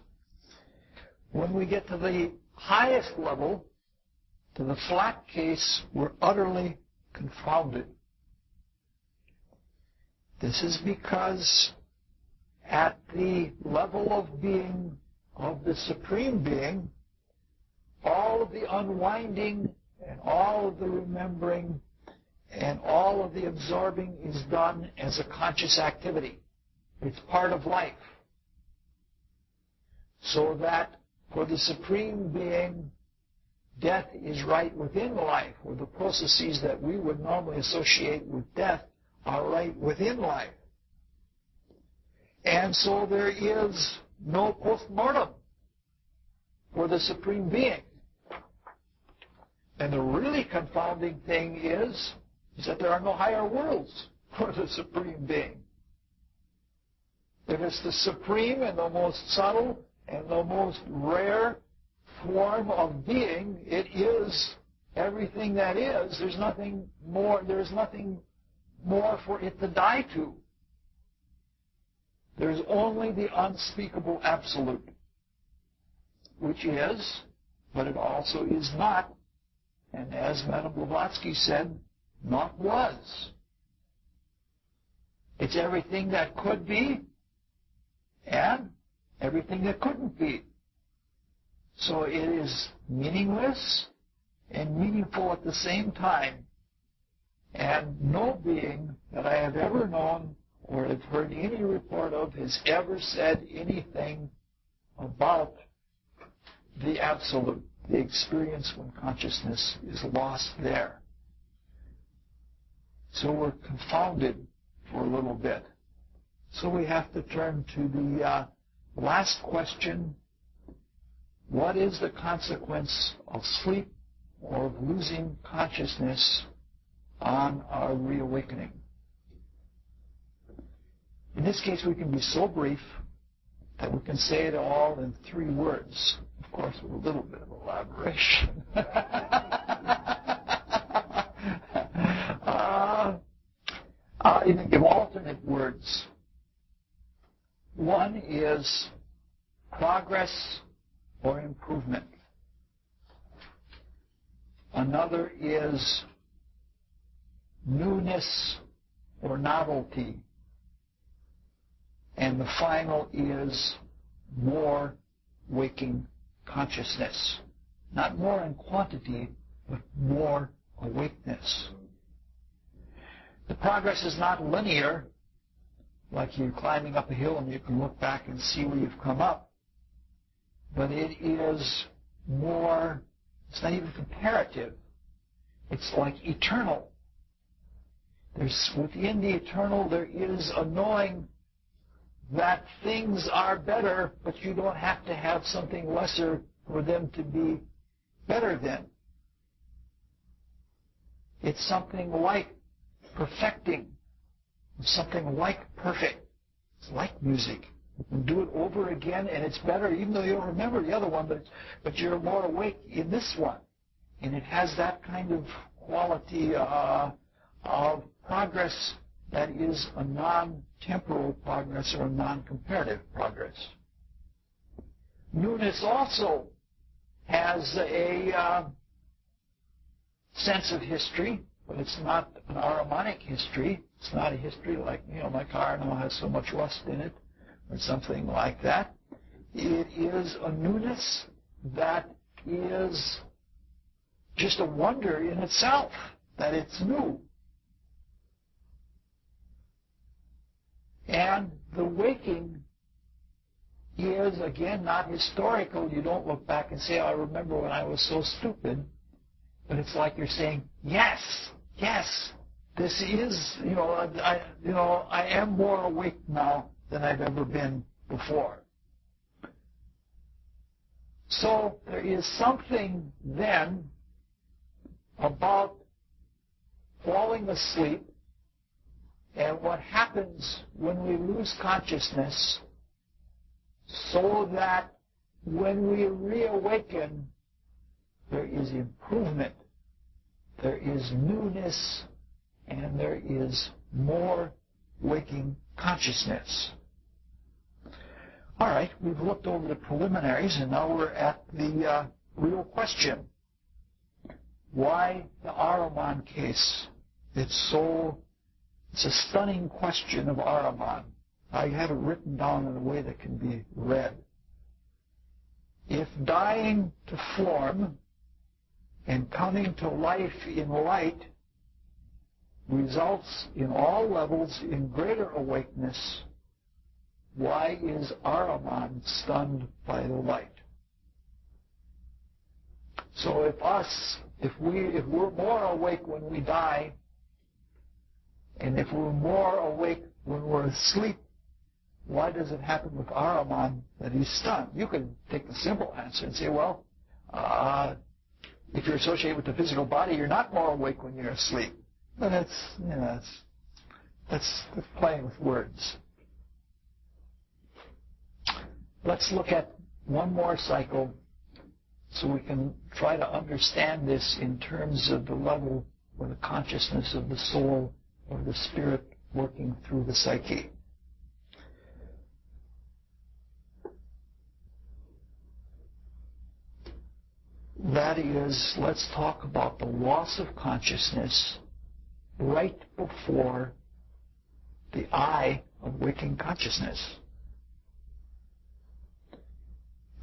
When we get to the highest level, to the flat case, we're utterly confounded. This is because at the level of being, of the Supreme Being, all of the unwinding and all of the remembering and all of the absorbing is done as a conscious activity. It's part of life. So that for the Supreme Being, death is right within life, or the processes that we would normally associate with death are right within life. And so there is no post-mortem for the Supreme Being. And the really confounding thing is that there are no higher worlds for the Supreme Being. If it's the supreme and the most subtle and the most rare form of being, it is everything that is. There's nothing more for it to die to. There's only the unspeakable absolute, which is, but it also is not, and as Madame Blavatsky said, not was. It's everything that could be and everything that couldn't be. So it is meaningless and meaningful at the same time. And no being that I have ever known or have heard any report of has ever said anything about the absolute, the experience when consciousness is lost there. So we're confounded for a little bit. So we have to turn to the last question. What is the consequence of sleep or of losing consciousness on our reawakening? In this case, we can be so brief that we can say it all in 3 words. Of course, with a little bit of elaboration. I'll even give alternate words. One is progress or improvement. Another is newness or novelty. And the final is more waking consciousness. Not more in quantity, but more awakeness. The progress is not linear, like you're climbing up a hill and you can look back and see where you've come up. But it is more, it's not even comparative. It's like eternal. Within the eternal, there is a knowing that things are better, but you don't have to have something lesser for them to be better than. It's something like perfecting, something like perfect. It's like music. You can do it over again, and it's better, even though you don't remember the other one, but you're more awake in this one. And it has that kind of quality of progress that is a non-temporal progress or a non-comparative progress. Newness also has a sense of history, but it's not an Ahrimanic history. It's not a history like, my car now has so much rust in it, or something like that. It is a newness that is just a wonder in itself, that it's new. And the waking is, again, not historical. You don't look back and say, I remember when I was so stupid. But it's like you're saying, yes, this is, I am more awake now than I've ever been before. So there is something then about falling asleep and what happens when we lose consciousness, so that when we reawaken, there is improvement, there is newness, and there is more waking consciousness. All right, we've looked over the preliminaries, and now we're at the real question. Why the Ahriman case? It's a stunning question of Ahriman. I have it written down in a way that can be read. If dying to form and coming to life in light results in all levels in greater awakeness, why is Ahriman stunned by the light? So if we're more awake when we die, and if we're more awake when we're asleep, why does it happen with Ahriman that he's stunned? You can take the simple answer and say, well, if you're associated with the physical body, you're not more awake when you're asleep. But that's playing with words. Let's look at one more cycle so we can try to understand this in terms of the level or the consciousness of the soul or the spirit working through the psyche. That is, let's talk about the loss of consciousness right before the eye of waking consciousness.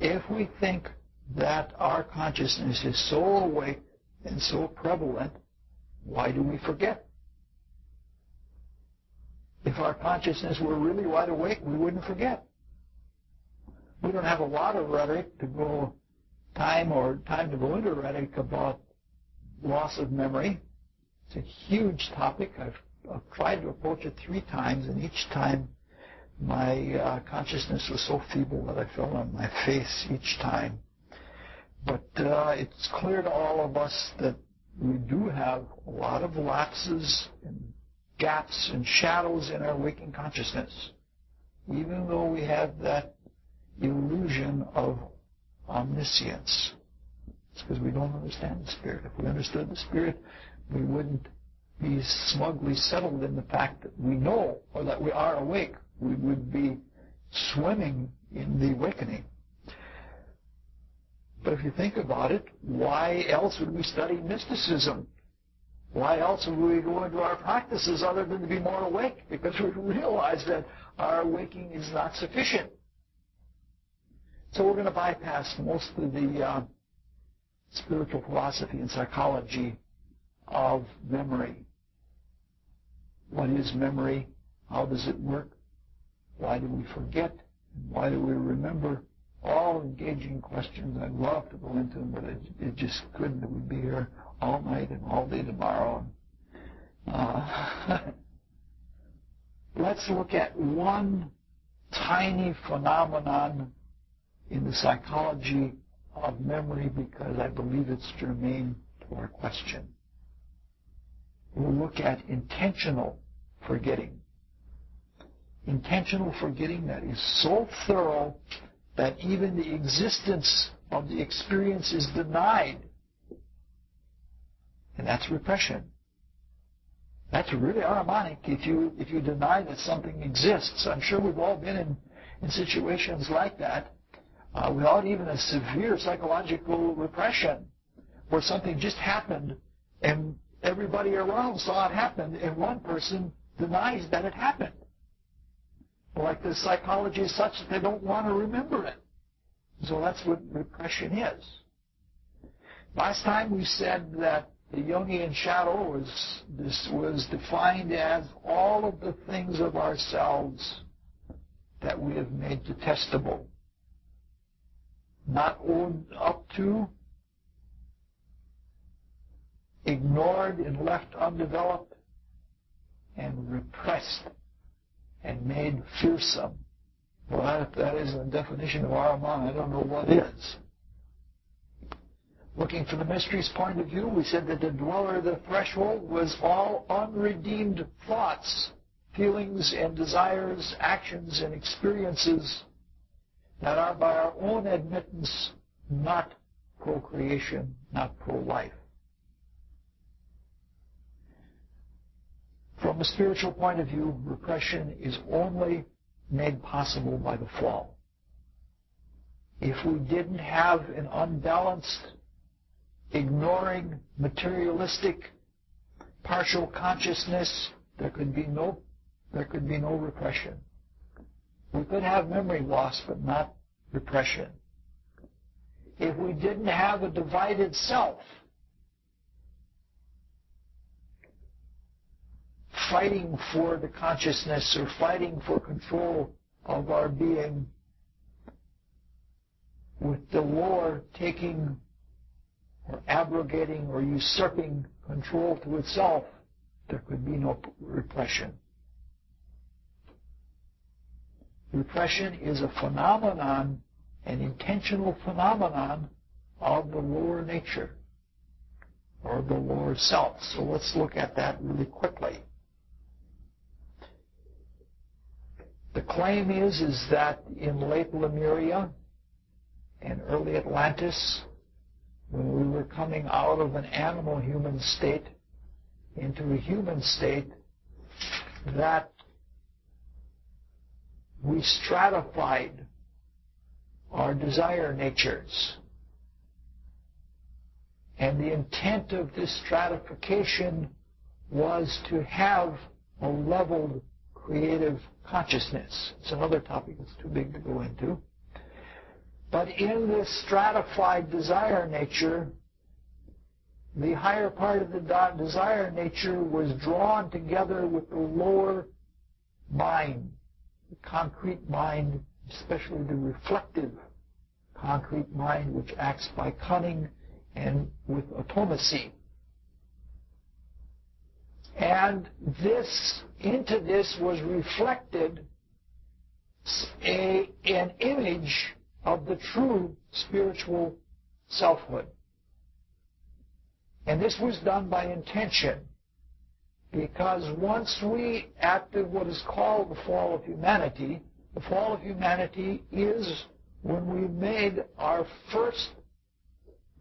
If we think that our consciousness is so awake and so prevalent, why do we forget? If our consciousness were really wide awake, we wouldn't forget. We don't have a lot of rhetoric to go time to go into rhetoric about loss of memory. It's a huge topic. I've tried to approach it 3 times, and each time my consciousness was so feeble that I fell on my face each time. But it's clear to all of us that we do have a lot of lapses and gaps and shadows in our waking consciousness. even though we have that illusion of omniscience. It's because we don't understand the Spirit. If we understood the Spirit, we wouldn't be smugly settled in the fact that we know or that we are awake. We would be swimming in the awakening. But if you think about it, why else would we study mysticism? Why else would we go into our practices other than to be more awake? Because we realize that our waking is not sufficient. So we're going to bypass most of the spiritual philosophy and psychology of memory. What is memory? How does it work? Why do we forget? Why do we remember? All engaging questions. I'd love to go into them, but it just couldn't. It would be here all night and all day tomorrow. Let's look at one tiny phenomenon in the psychology of memory, because I believe it's germane to our question. We'll look at intentional forgetting. Intentional forgetting that is so thorough that even the existence of the experience is denied. And that's repression. That's really harmonic if you deny that something exists. I'm sure we've all been in situations like that, without even a severe psychological repression, where something just happened and everybody around saw it happen, and one person denies that it happened. Like the psychology is such that they don't want to remember it. So that's what repression is. Last time we said that the Jungian shadow was defined as all of the things of ourselves that we have made detestable, not owned up to, ignored and left undeveloped, and repressed and made fearsome. Well, if that isn't a definition of Ahriman, I don't know what is. Looking from the mystery's point of view, we said that the dweller of the threshold was all unredeemed thoughts, feelings and desires, actions and experiences that are by our own admittance not procreation, not pro-life. From a spiritual point of view, repression is only made possible by the fall. If we didn't have an unbalanced, ignoring, materialistic, partial consciousness, there could be no repression. We could have memory loss, but not repression. If we didn't have a divided self, fighting for the consciousness or fighting for control of our being, with the lower taking or abrogating or usurping control to itself, there could be no repression. Repression is a phenomenon, an intentional phenomenon of the lower nature or the lower self. So let's look at that really quickly. The claim is that in late Lemuria and early Atlantis, when we were coming out of an animal-human state into a human state, that we stratified our desire natures. And the intent of this stratification was to have a leveled creative consciousness. It's another topic that's too big to go into. But in this stratified desire nature, the higher part of the desire nature was drawn together with the lower mind, the concrete mind, especially the reflective concrete mind, which acts by cunning and with automacy. And into this was reflected an image of the true spiritual selfhood. And this was done by intention, because once we, after what is called the fall of humanity, the fall of humanity is when we made our first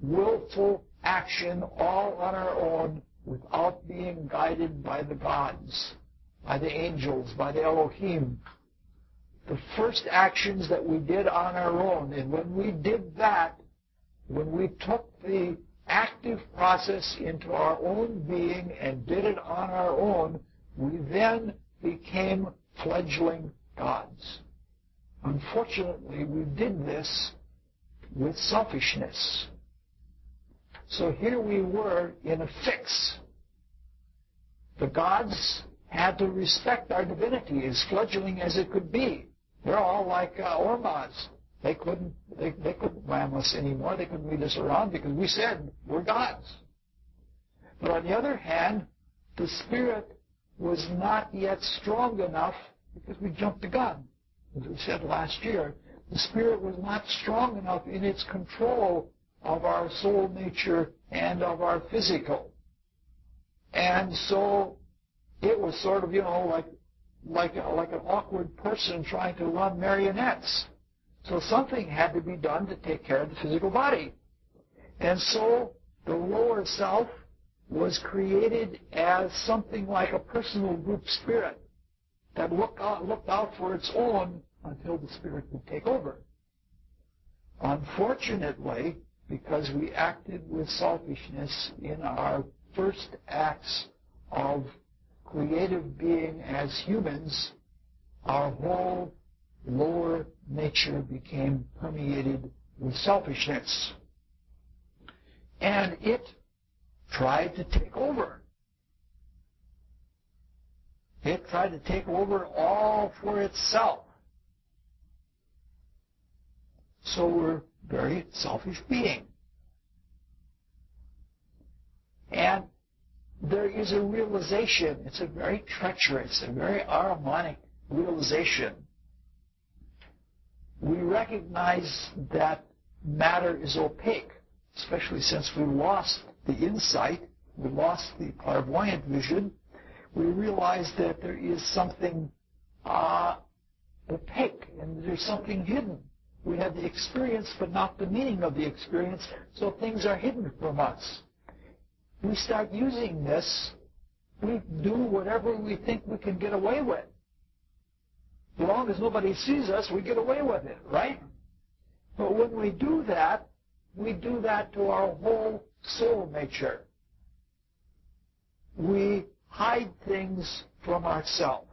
willful action all on our own without being guided by the gods, by the angels, by the Elohim. The first actions that we did on our own. And when we did that, when we took the active process into our own being and did it on our own, we then became fledgling gods. Unfortunately, we did this with selfishness. So here we were in a fix. The gods had to respect our divinity, as fledgling as it could be. They're all like Ormaz. They couldn't ram us anymore. They couldn't lead us around because we said we're gods. But on the other hand, the spirit was not yet strong enough because we jumped the gun. As we said last year, the spirit was not strong enough in its control of our soul nature and of our physical. And so it was sort of, like an awkward person trying to run marionettes. So something had to be done to take care of the physical body. And so the lower self was created as something like a personal group spirit that looked out for its own until the spirit would take over. Unfortunately, because we acted with selfishness in our first acts of creative being as humans, our whole lower nature became permeated with selfishness. And it tried to take over. It tried to take over all for itself. So we're a very selfish being. And there is a realization, it's a very treacherous, a very ironic realization. We recognize that matter is opaque, especially since we lost the insight, we lost the clairvoyant vision. We realize that there is something opaque and there's something hidden. We have the experience but not the meaning of the experience, so things are hidden from us. We start using this, we do whatever we think we can get away with. As long as nobody sees us, we get away with it, right? But when we do that to our whole soul nature. We hide things from ourselves.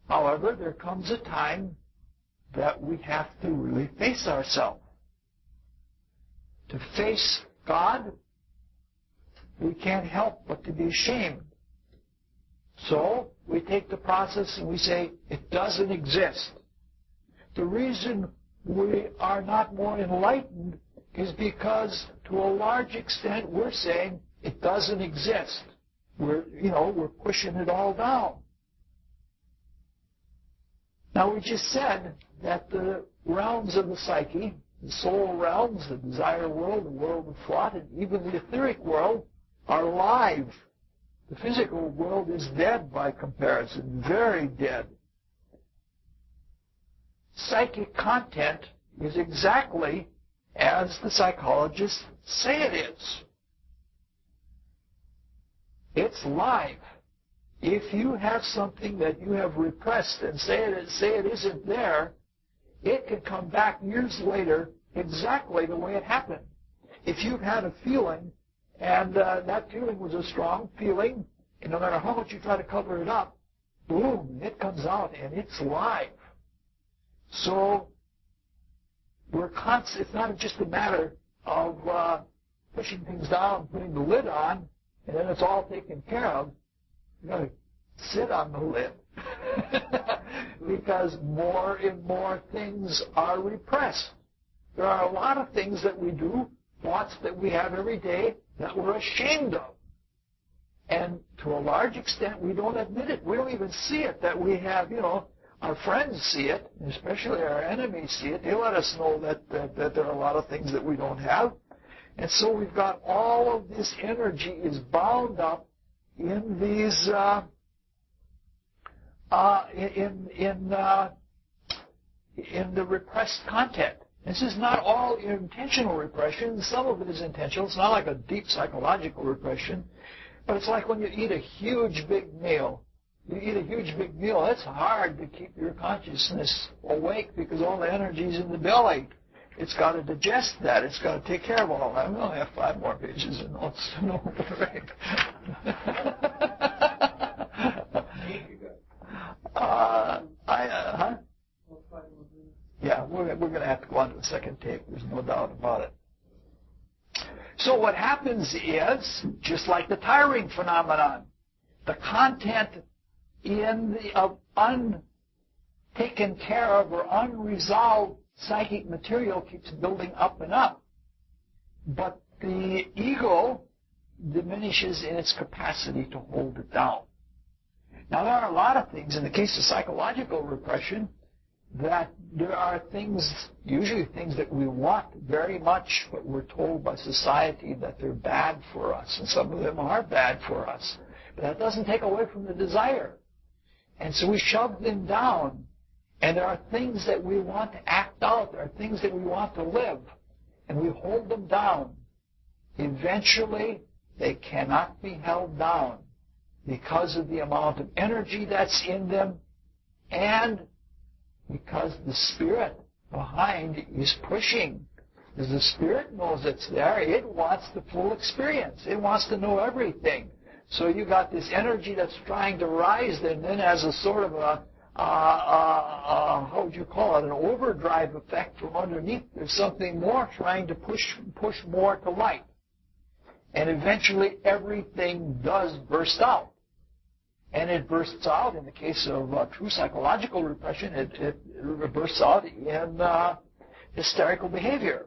However, there comes a time that we have to really face ourselves. To face God, we can't help but to be ashamed. So we take the process and we say, it doesn't exist. The reason we are not more enlightened is because, to a large extent, we're saying it doesn't exist. We're pushing it all down. Now, we just said that the realms of the psyche, the soul realms, the desire world, the world of thought, and even the etheric world are alive. The physical world is dead by comparison, very dead. Psychic content is exactly as the psychologists say it is. It's live. If you have something that you have repressed and say it isn't there, it can come back years later exactly the way it happened. If you've had a feeling and that feeling was a strong feeling, and no matter how much you try to cover it up, boom, it comes out and it's live. So it's not just a matter of pushing things down, putting the lid on, and then it's all taken care of. You've got to sit on the lid because more and more things are repressed. There are a lot of things that we do, thoughts that we have every day that we're ashamed of. And to a large extent, we don't admit it. We don't even see it that we have, our friends see it, especially our enemies see it. They let us know that there are a lot of things that we don't have. And so we've got all of this energy is bound up in these in the repressed content. This is not all intentional repression. Some of it is intentional. It's not like a deep psychological repression, but it's like when you eat a huge big meal. You eat a huge big meal, it's hard to keep your consciousness awake because all the energy's in the belly. It's got to digest that. It's got to take care of all that. We only have 5 more pages of notes. No break. Yeah, we're going to have to go on to the second tape. There's no doubt about it. So what happens is, just like the tiring phenomenon, the content of untaken care of or unresolved psychic material keeps building up and up. But the ego diminishes in its capacity to hold it down. Now, there are a lot of things, in the case of psychological repression, that there are things, usually things that we want very much, but we're told by society that they're bad for us, and some of them are bad for us. But that doesn't take away from the desire. And so we shove them down, and there are things that we want to act out, there are things that we want to live, and we hold them down. Eventually, they cannot be held down because of the amount of energy that's in them, and because the spirit behind is pushing. As the spirit knows it's there, it wants the full experience. It wants to know everything. So you got this energy that's trying to rise, and then as a sort of how would you call it, an overdrive effect from underneath, there's something more trying to push more to light. And eventually everything does burst out. And it bursts out, in the case of true psychological repression, it bursts out in hysterical behavior.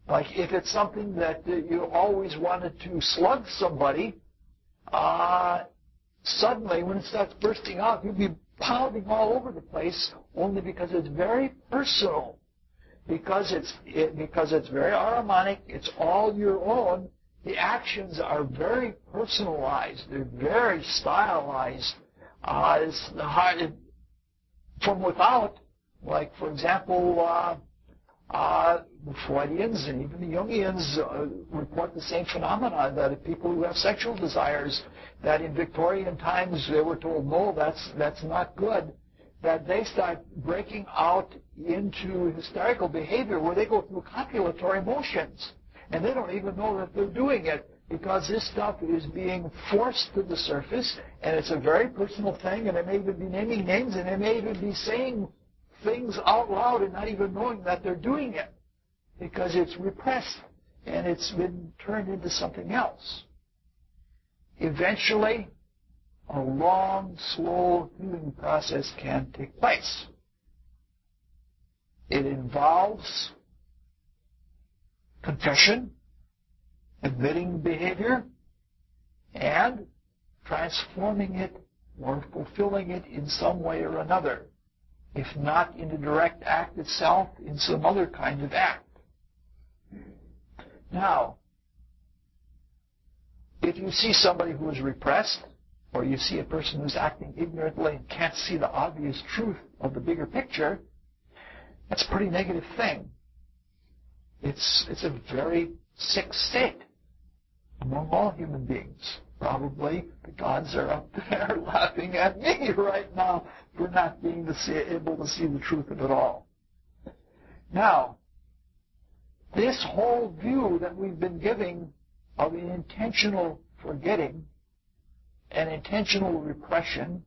Like if it's something that you always wanted to slug somebody, suddenly when it starts bursting out, you'll be pounding all over the place only because it's very personal. Because it's very harmonic, it's all your own. The actions are very personalized. They're very stylized. It's hard from without. Like, for example, the Freudians and even the Jungians report the same phenomena, that people who have sexual desires, that in Victorian times they were told, no, that's not good, that they start breaking out into hysterical behavior where they go through copulatory motions. And they don't even know that they're doing it because this stuff is being forced to the surface, and it's a very personal thing, and they may even be naming names, and they may even be saying things out loud and not even knowing that they're doing it because it's repressed and it's been turned into something else. Eventually, a long, slow healing process can take place. It involves confession, admitting behavior, and transforming it or fulfilling it in some way or another. If not in the direct act itself, in some other kind of act. Now, if you see somebody who is repressed, or you see a person who's acting ignorantly and can't see the obvious truth of the bigger picture, that's a pretty negative thing. It's a very sick state among all human beings. Probably the gods are up there laughing at me right now for not being able to see the truth of it all. Now, this whole view that we've been giving of an intentional forgetting, and intentional repression,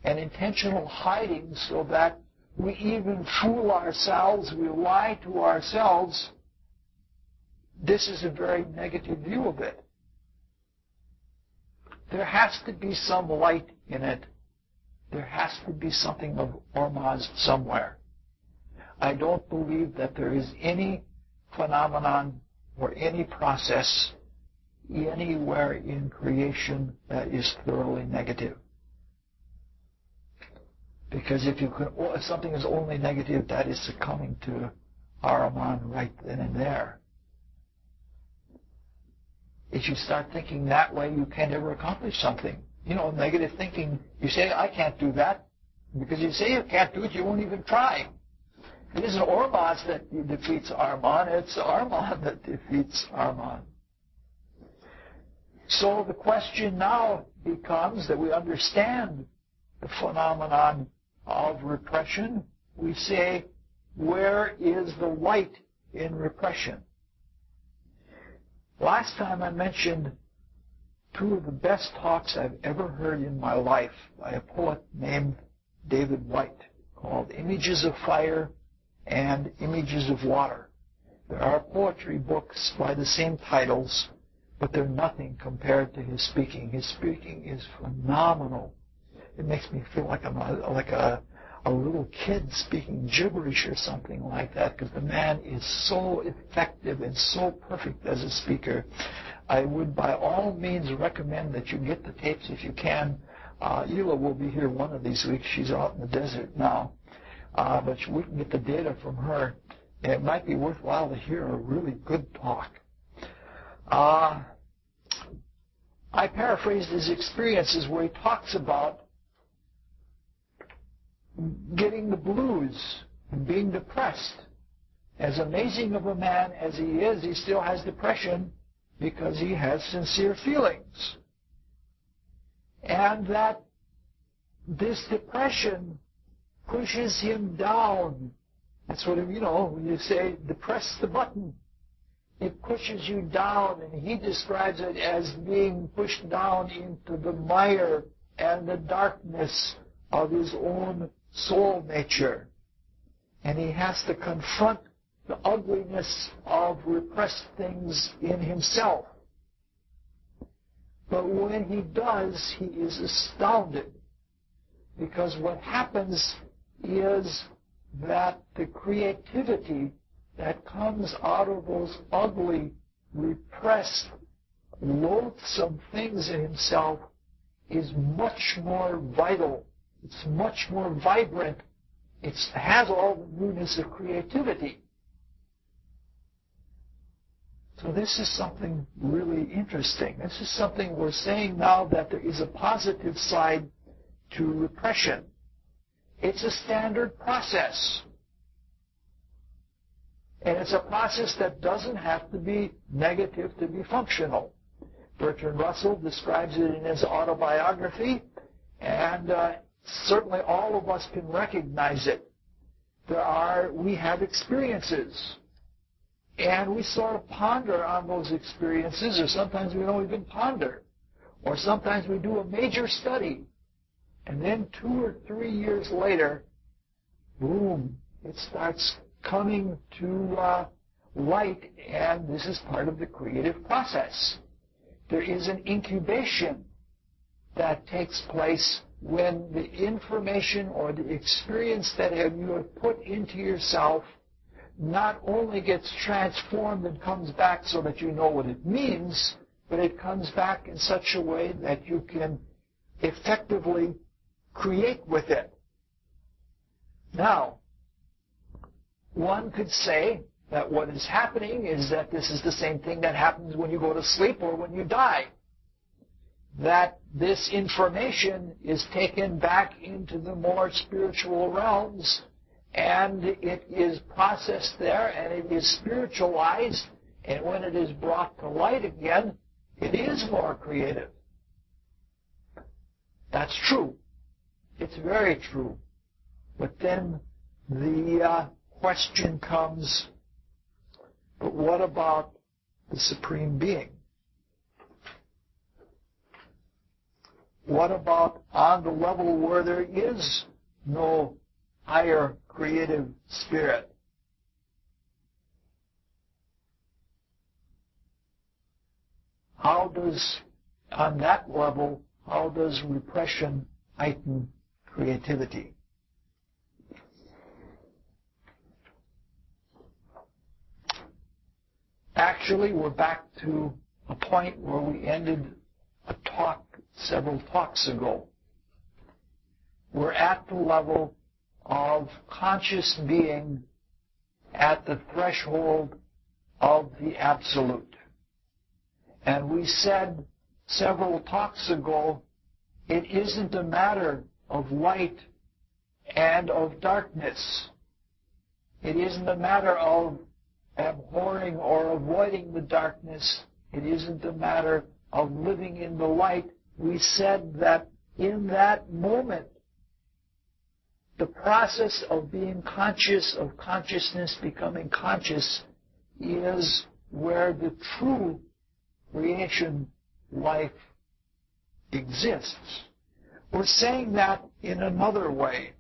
and intentional hiding so that we even fool ourselves, we lie to ourselves, this is a very negative view of it. There has to be some light in it. There has to be something of Ormuz somewhere. I don't believe that there is any phenomenon or any process anywhere in creation that is thoroughly negative. Because if something is only negative, that is succumbing to Ahriman right then and there. If you start thinking that way, you can't ever accomplish something. negative thinking. You say, I can't do that. Because you say you can't do it, you won't even try. It isn't Ormazd that defeats Armon, it's Armon that defeats Armon. So the question now becomes that we understand the phenomenon of repression. We say, where is the light in repression? Last time I mentioned two of the best talks I've ever heard in my life by a poet named David White, called Images of Fire and Images of Water. There are poetry books by the same titles, but they're nothing compared to his speaking. His speaking is phenomenal. It makes me feel like I'm like a little kid speaking gibberish or something like that, because the man is so effective and so perfect as a speaker. I would by all means recommend that you get the tapes if you can. Ela will be here one of these weeks. She's out in the desert now. But we can get the data from her. And it might be worthwhile to hear a really good talk. I paraphrased his experiences where he talks about getting the blues and being depressed. As amazing of a man as he is, he still has depression because he has sincere feelings. And that this depression pushes him down. That's what, when you say, depress the button, it pushes you down, and he describes it as being pushed down into the mire and the darkness of his own soul nature. And he has to confront the ugliness of repressed things in himself. But when he does, he is astounded, because what happens is that the creativity that comes out of those ugly, repressed, loathsome things in himself is much more vital. It's much more vibrant. It has all the newness of creativity. So this is something really interesting. This is something we're saying now, that there is a positive side to repression. It's a standard process. And it's a process that doesn't have to be negative to be functional. Bertrand Russell describes it in his autobiography, and certainly all of us can recognize it. We have experiences, and we sort of ponder on those experiences, or sometimes we don't even ponder, or sometimes we do a major study, and then 2 or 3 years later, boom, it starts coming to light, and this is part of the creative process. There is an incubation that takes place when the information or the experience that you have put into yourself not only gets transformed and comes back so that you know what it means, but it comes back in such a way that you can effectively create with it. Now, one could say that what is happening is that this is the same thing that happens when you go to sleep or when you die. That this information is taken back into the more spiritual realms, and it is processed there, and it is spiritualized, and when it is brought to light again, it is more creative. That's true. It's very true. But then the question comes, but what about the Supreme Being? What about on the level where there is no higher creative spirit? On that level, how does repression heighten creativity? Actually, we're back to a point where we ended a talk several talks ago. We're at the level of conscious being at the threshold of the absolute. And we said several talks ago It isn't a matter of light and of darkness. It isn't a matter of abhorring or avoiding the darkness. It isn't a matter of living in the light. We said that in that moment, the process of being conscious, of consciousness becoming conscious, is where the true creation life exists. We're saying that in another way.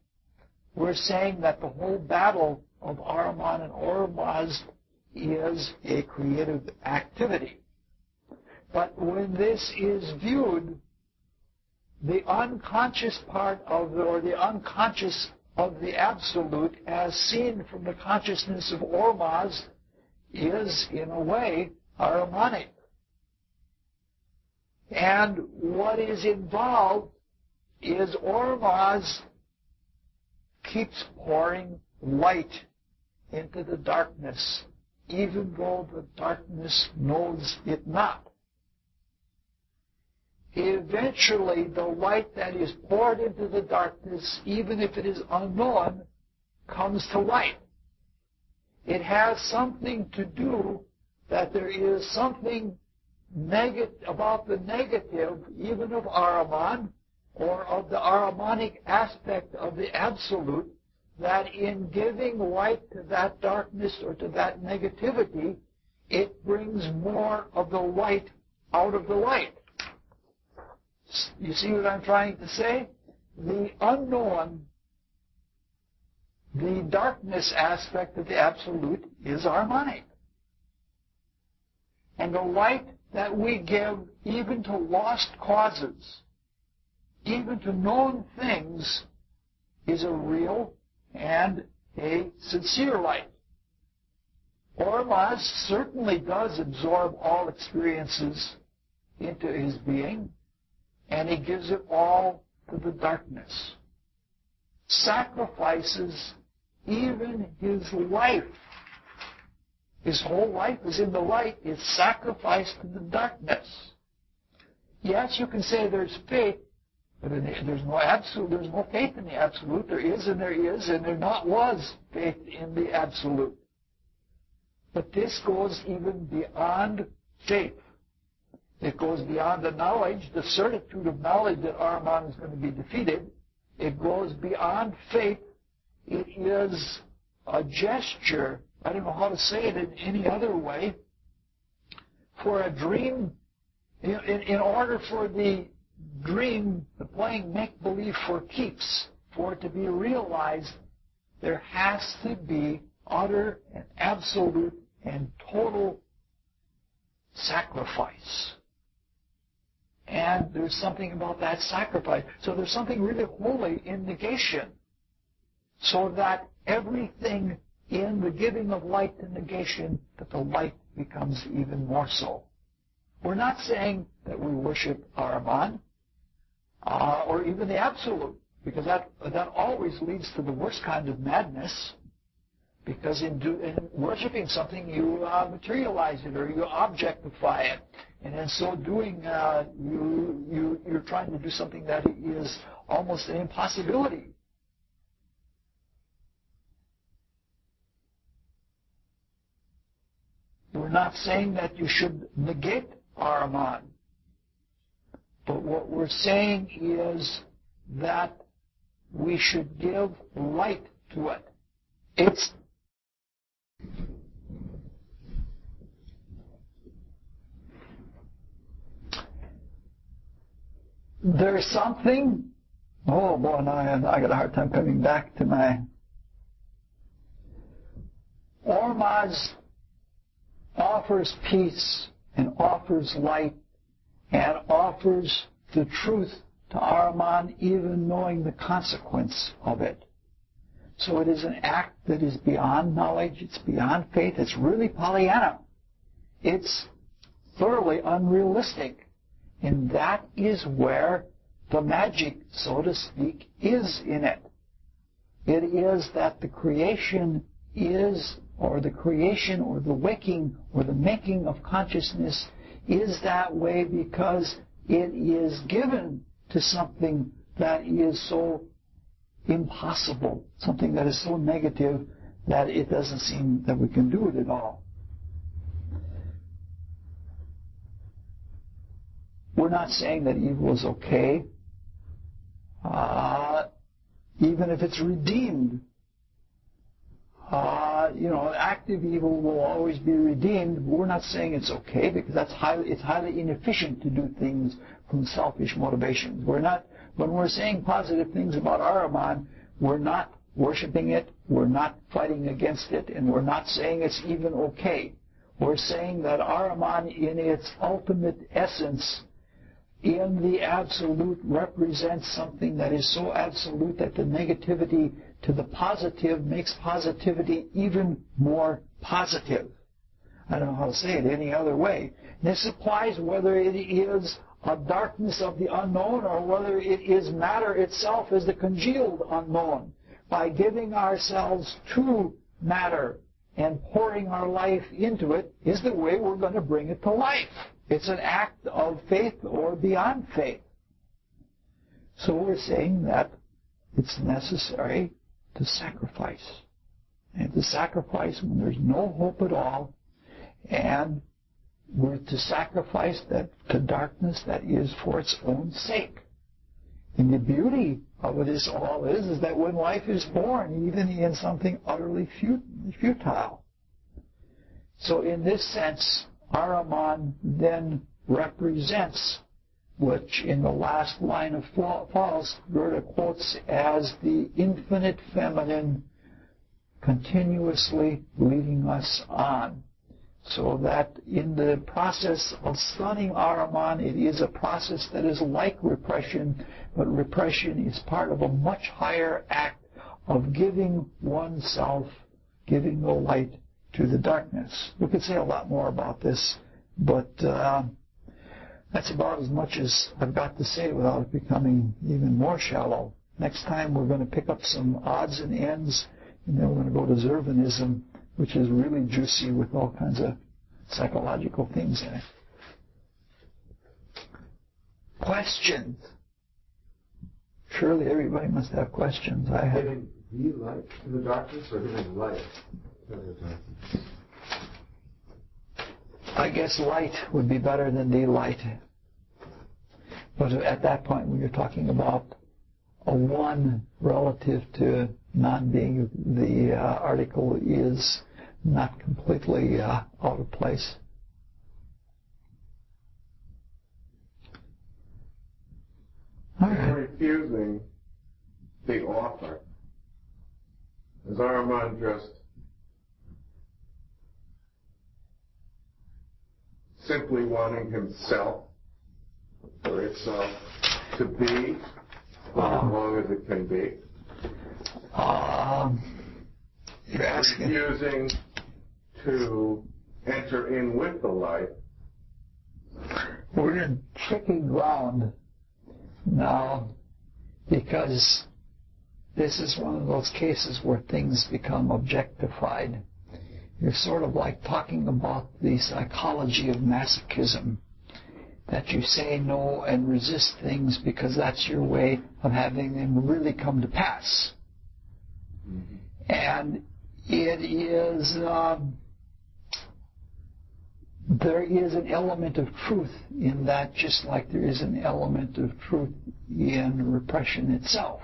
We're saying that the whole battle of Ahriman and Ormazd is a creative activity. But when this is viewed, the unconscious part of or the unconscious of the absolute, as seen from the consciousness of Ormazd, is in a way Ahrimanic. And what is involved is Ormazd keeps pouring light into the darkness, even though the darkness knows it not. Eventually, the light that is poured into the darkness, even if it is unknown, comes to light. It has something to do that there is something about the negative, even of Ahriman, or of the Ahrimanic aspect of the absolute, that in giving light to that darkness or to that negativity, it brings more of the light out of the light. You see what I'm trying to say? The unknown, the darkness aspect of the absolute is Ahrimanic. And the light that we give even to lost causes, even to known things, is a real and a sincere light. Ormazd certainly does absorb all experiences into his being, and he gives it all to the darkness. Sacrifices even his life. His whole life is in the light, is sacrificed to the darkness. Yes, you can say there's faith, but there's no absolute, there's no faith in the absolute. There is, and there not was faith in the absolute. But this goes even beyond faith. It goes beyond the knowledge, the certitude of knowledge that Ahriman is going to be defeated. It goes beyond faith. It is a gesture, I don't know how to say it in any other way, for a dream, in order for the dream, the playing make-believe for keeps, for it to be realized, there has to be utter and absolute and total sacrifice. And there's something about that sacrifice. So there's something really holy in negation, so that everything in the giving of light to negation, that the light becomes even more so. We're not saying that we worship Ahriman, or even the absolute, because that always leads to the worst kind of madness. Because in worshiping something, you materialize it or you objectify it, and in so doing, you're trying to do something that is almost an impossibility. We're not saying that you should negate Ahriman, but what we're saying is that we should give light to it. There's something, oh boy, now I got a hard time coming back to my Ormazd offers peace and offers light and offers the truth to Ahriman, even knowing the consequence of it. So it is an act that is beyond knowledge, it's beyond faith, it's really Pollyanna. It's thoroughly unrealistic. And that is where the magic, so to speak, is in it. It is that the creation is, or the creation, or the waking, or the making of consciousness is that way because it is given to something that is so impossible, something that is so negative that it doesn't seem that we can do it at all. We're not saying that evil is okay, even if it's redeemed. Active evil will always be redeemed. We're not saying it's okay because it's highly inefficient to do things from selfish motivations. When we're saying positive things about Ahriman, we're not worshiping it, we're not fighting against it, and we're not saying it's even okay. We're saying that Ahriman in its ultimate essence, in the absolute, represents something that is so absolute that the negativity to the positive makes positivity even more positive. I don't know how to say it any other way. This applies whether it is a darkness of the unknown or whether it is matter itself as the congealed unknown. By giving ourselves to matter and pouring our life into it is the way we're going to bring it to life. It's an act of faith or beyond faith. So we're saying that it's necessary to sacrifice. And to sacrifice when there's no hope at all, and we're to sacrifice that to darkness that is for its own sake. And the beauty of it is that when life is born, even in something utterly futile. So in this sense, Ahriman then represents, which in the last line of Faust, Goethe quotes as the infinite feminine continuously leading us on. So that in the process of stunning Ahriman, it is a process that is like repression, but repression is part of a much higher act of giving oneself, giving the light to the darkness. We could say a lot more about this, but that's about as much as I've got to say without it becoming even more shallow. Next time we're going to pick up some odds and ends, and then we're going to go to Zervanism, which is really juicy with all kinds of psychological things in it. Questions? Surely everybody must have questions. I have. Giving the light to the darkness or giving light to the darkness? I guess light would be better than the light. But at that point, when you're talking about a one relative to non-being, the article is not completely out of place. All right. Refusing the offer. Is Ahriman just simply wanting himself or itself to be for as long as it can be? You're asking. Refusing to enter in with the light. We're in tricky ground now because this is one of those cases where things become objectified. You're sort of like talking about the psychology of masochism, that you say no and resist things because that's your way of having them really come to pass. Mm-hmm. And it is, there is an element of truth in that, just like there is an element of truth in repression itself.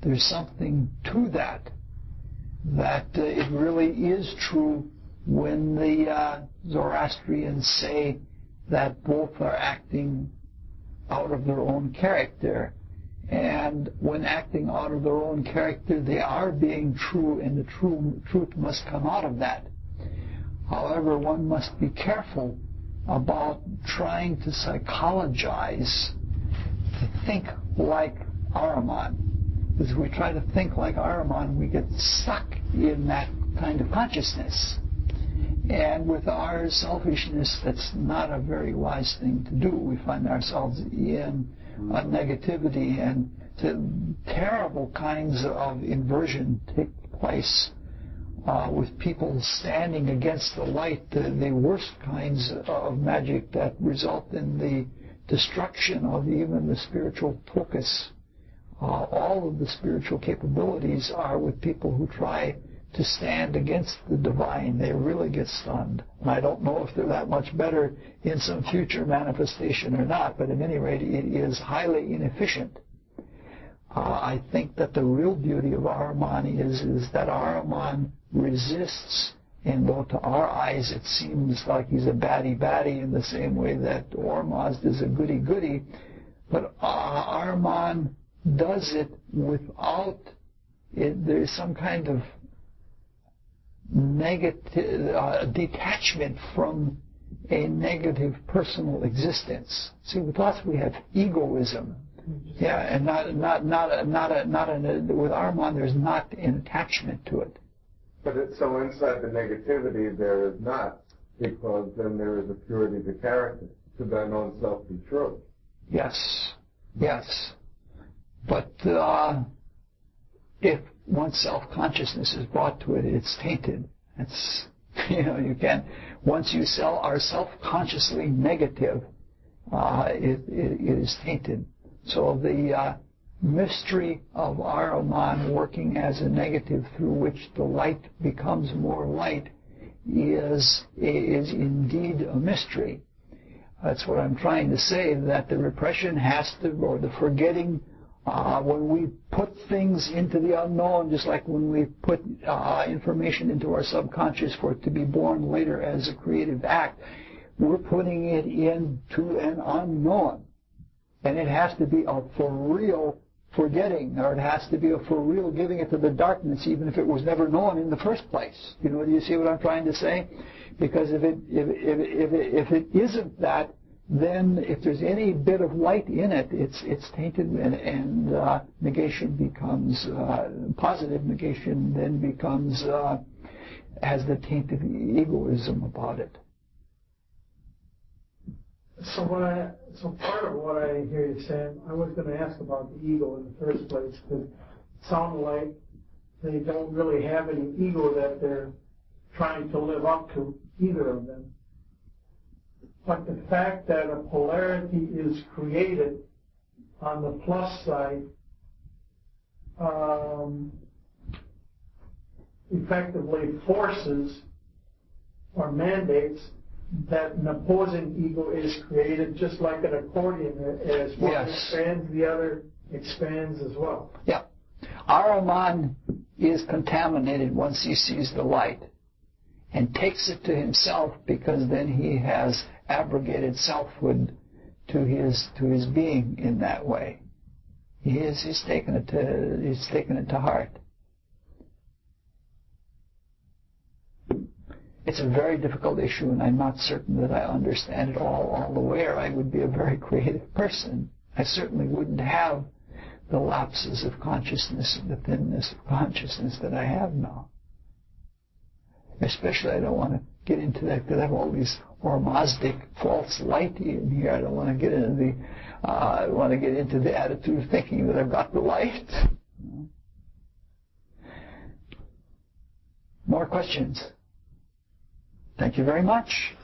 There's something to that it really is true when the Zoroastrians say that both are acting out of their own character. And when acting out of their own character, they are being true, and the truth must come out of that. However, one must be careful about trying to psychologize, to think like Ahriman. Because if we try to think like Ahriman, we get stuck in that kind of consciousness. And with our selfishness, that's not a very wise thing to do. We find ourselves in a negativity, and terrible kinds of inversion take place with people standing against the light, the worst kinds of magic that result in the destruction of even the spiritual focus. All of the spiritual capabilities are with people who try to stand against the divine. They really get stunned. And I don't know if they're that much better in some future manifestation or not, but at any rate, it is highly inefficient. I think that the real beauty of Ahriman is that Ahriman resists, and though to our eyes it seems like he's a baddie in the same way that Ormazd is a goody-goody, but Ahriman does it without it. There's some kind of negative detachment from a negative personal existence. See, with us we have egoism. Yeah, and with Ahriman there's not an attachment to it. But so inside the negativity there is not, because then there is a purity to character, to thine own self be true. Yes. But if one's self-consciousness is brought to it, it's tainted. It's, you can't, once you are self-consciously negative, it is tainted. So the mystery of Ahriman working as a negative through which the light becomes more light is indeed a mystery. That's what I'm trying to say, that the repression has to, or the forgetting, when we put things into the unknown, just like when we put information into our subconscious for it to be born later as a creative act, we're putting it into an unknown. And it has to be a for real forgetting, or it has to be a for real giving it to the darkness, even if it was never known in the first place. Do you see what I'm trying to say? Because if it isn't that, then if there's any bit of light in it, it's tainted, and negation becomes positive negation. Then becomes has the taint of egoism about it. So part of what I hear you saying, I was going to ask about the ego in the first place, because it sounds like they don't really have any ego that they're trying to live up to, either of them. But the fact that a polarity is created on the plus side effectively forces or mandates that an opposing ego is created, just like an accordion. As one expands, the other expands as well. Yeah. Ahriman is contaminated once he sees the light and takes it to himself, because then he has abrogated selfhood to his being in that way. He's taken it to heart. It's a very difficult issue, and I'm not certain that I understand it all the way, or I would be a very creative person. I certainly wouldn't have the lapses of consciousness and the thinness of consciousness that I have now. Especially, I don't want to get into that, because I have all these Ormazdic false light in here. I don't want to get into the attitude of thinking that I've got the light. More questions? Thank you very much.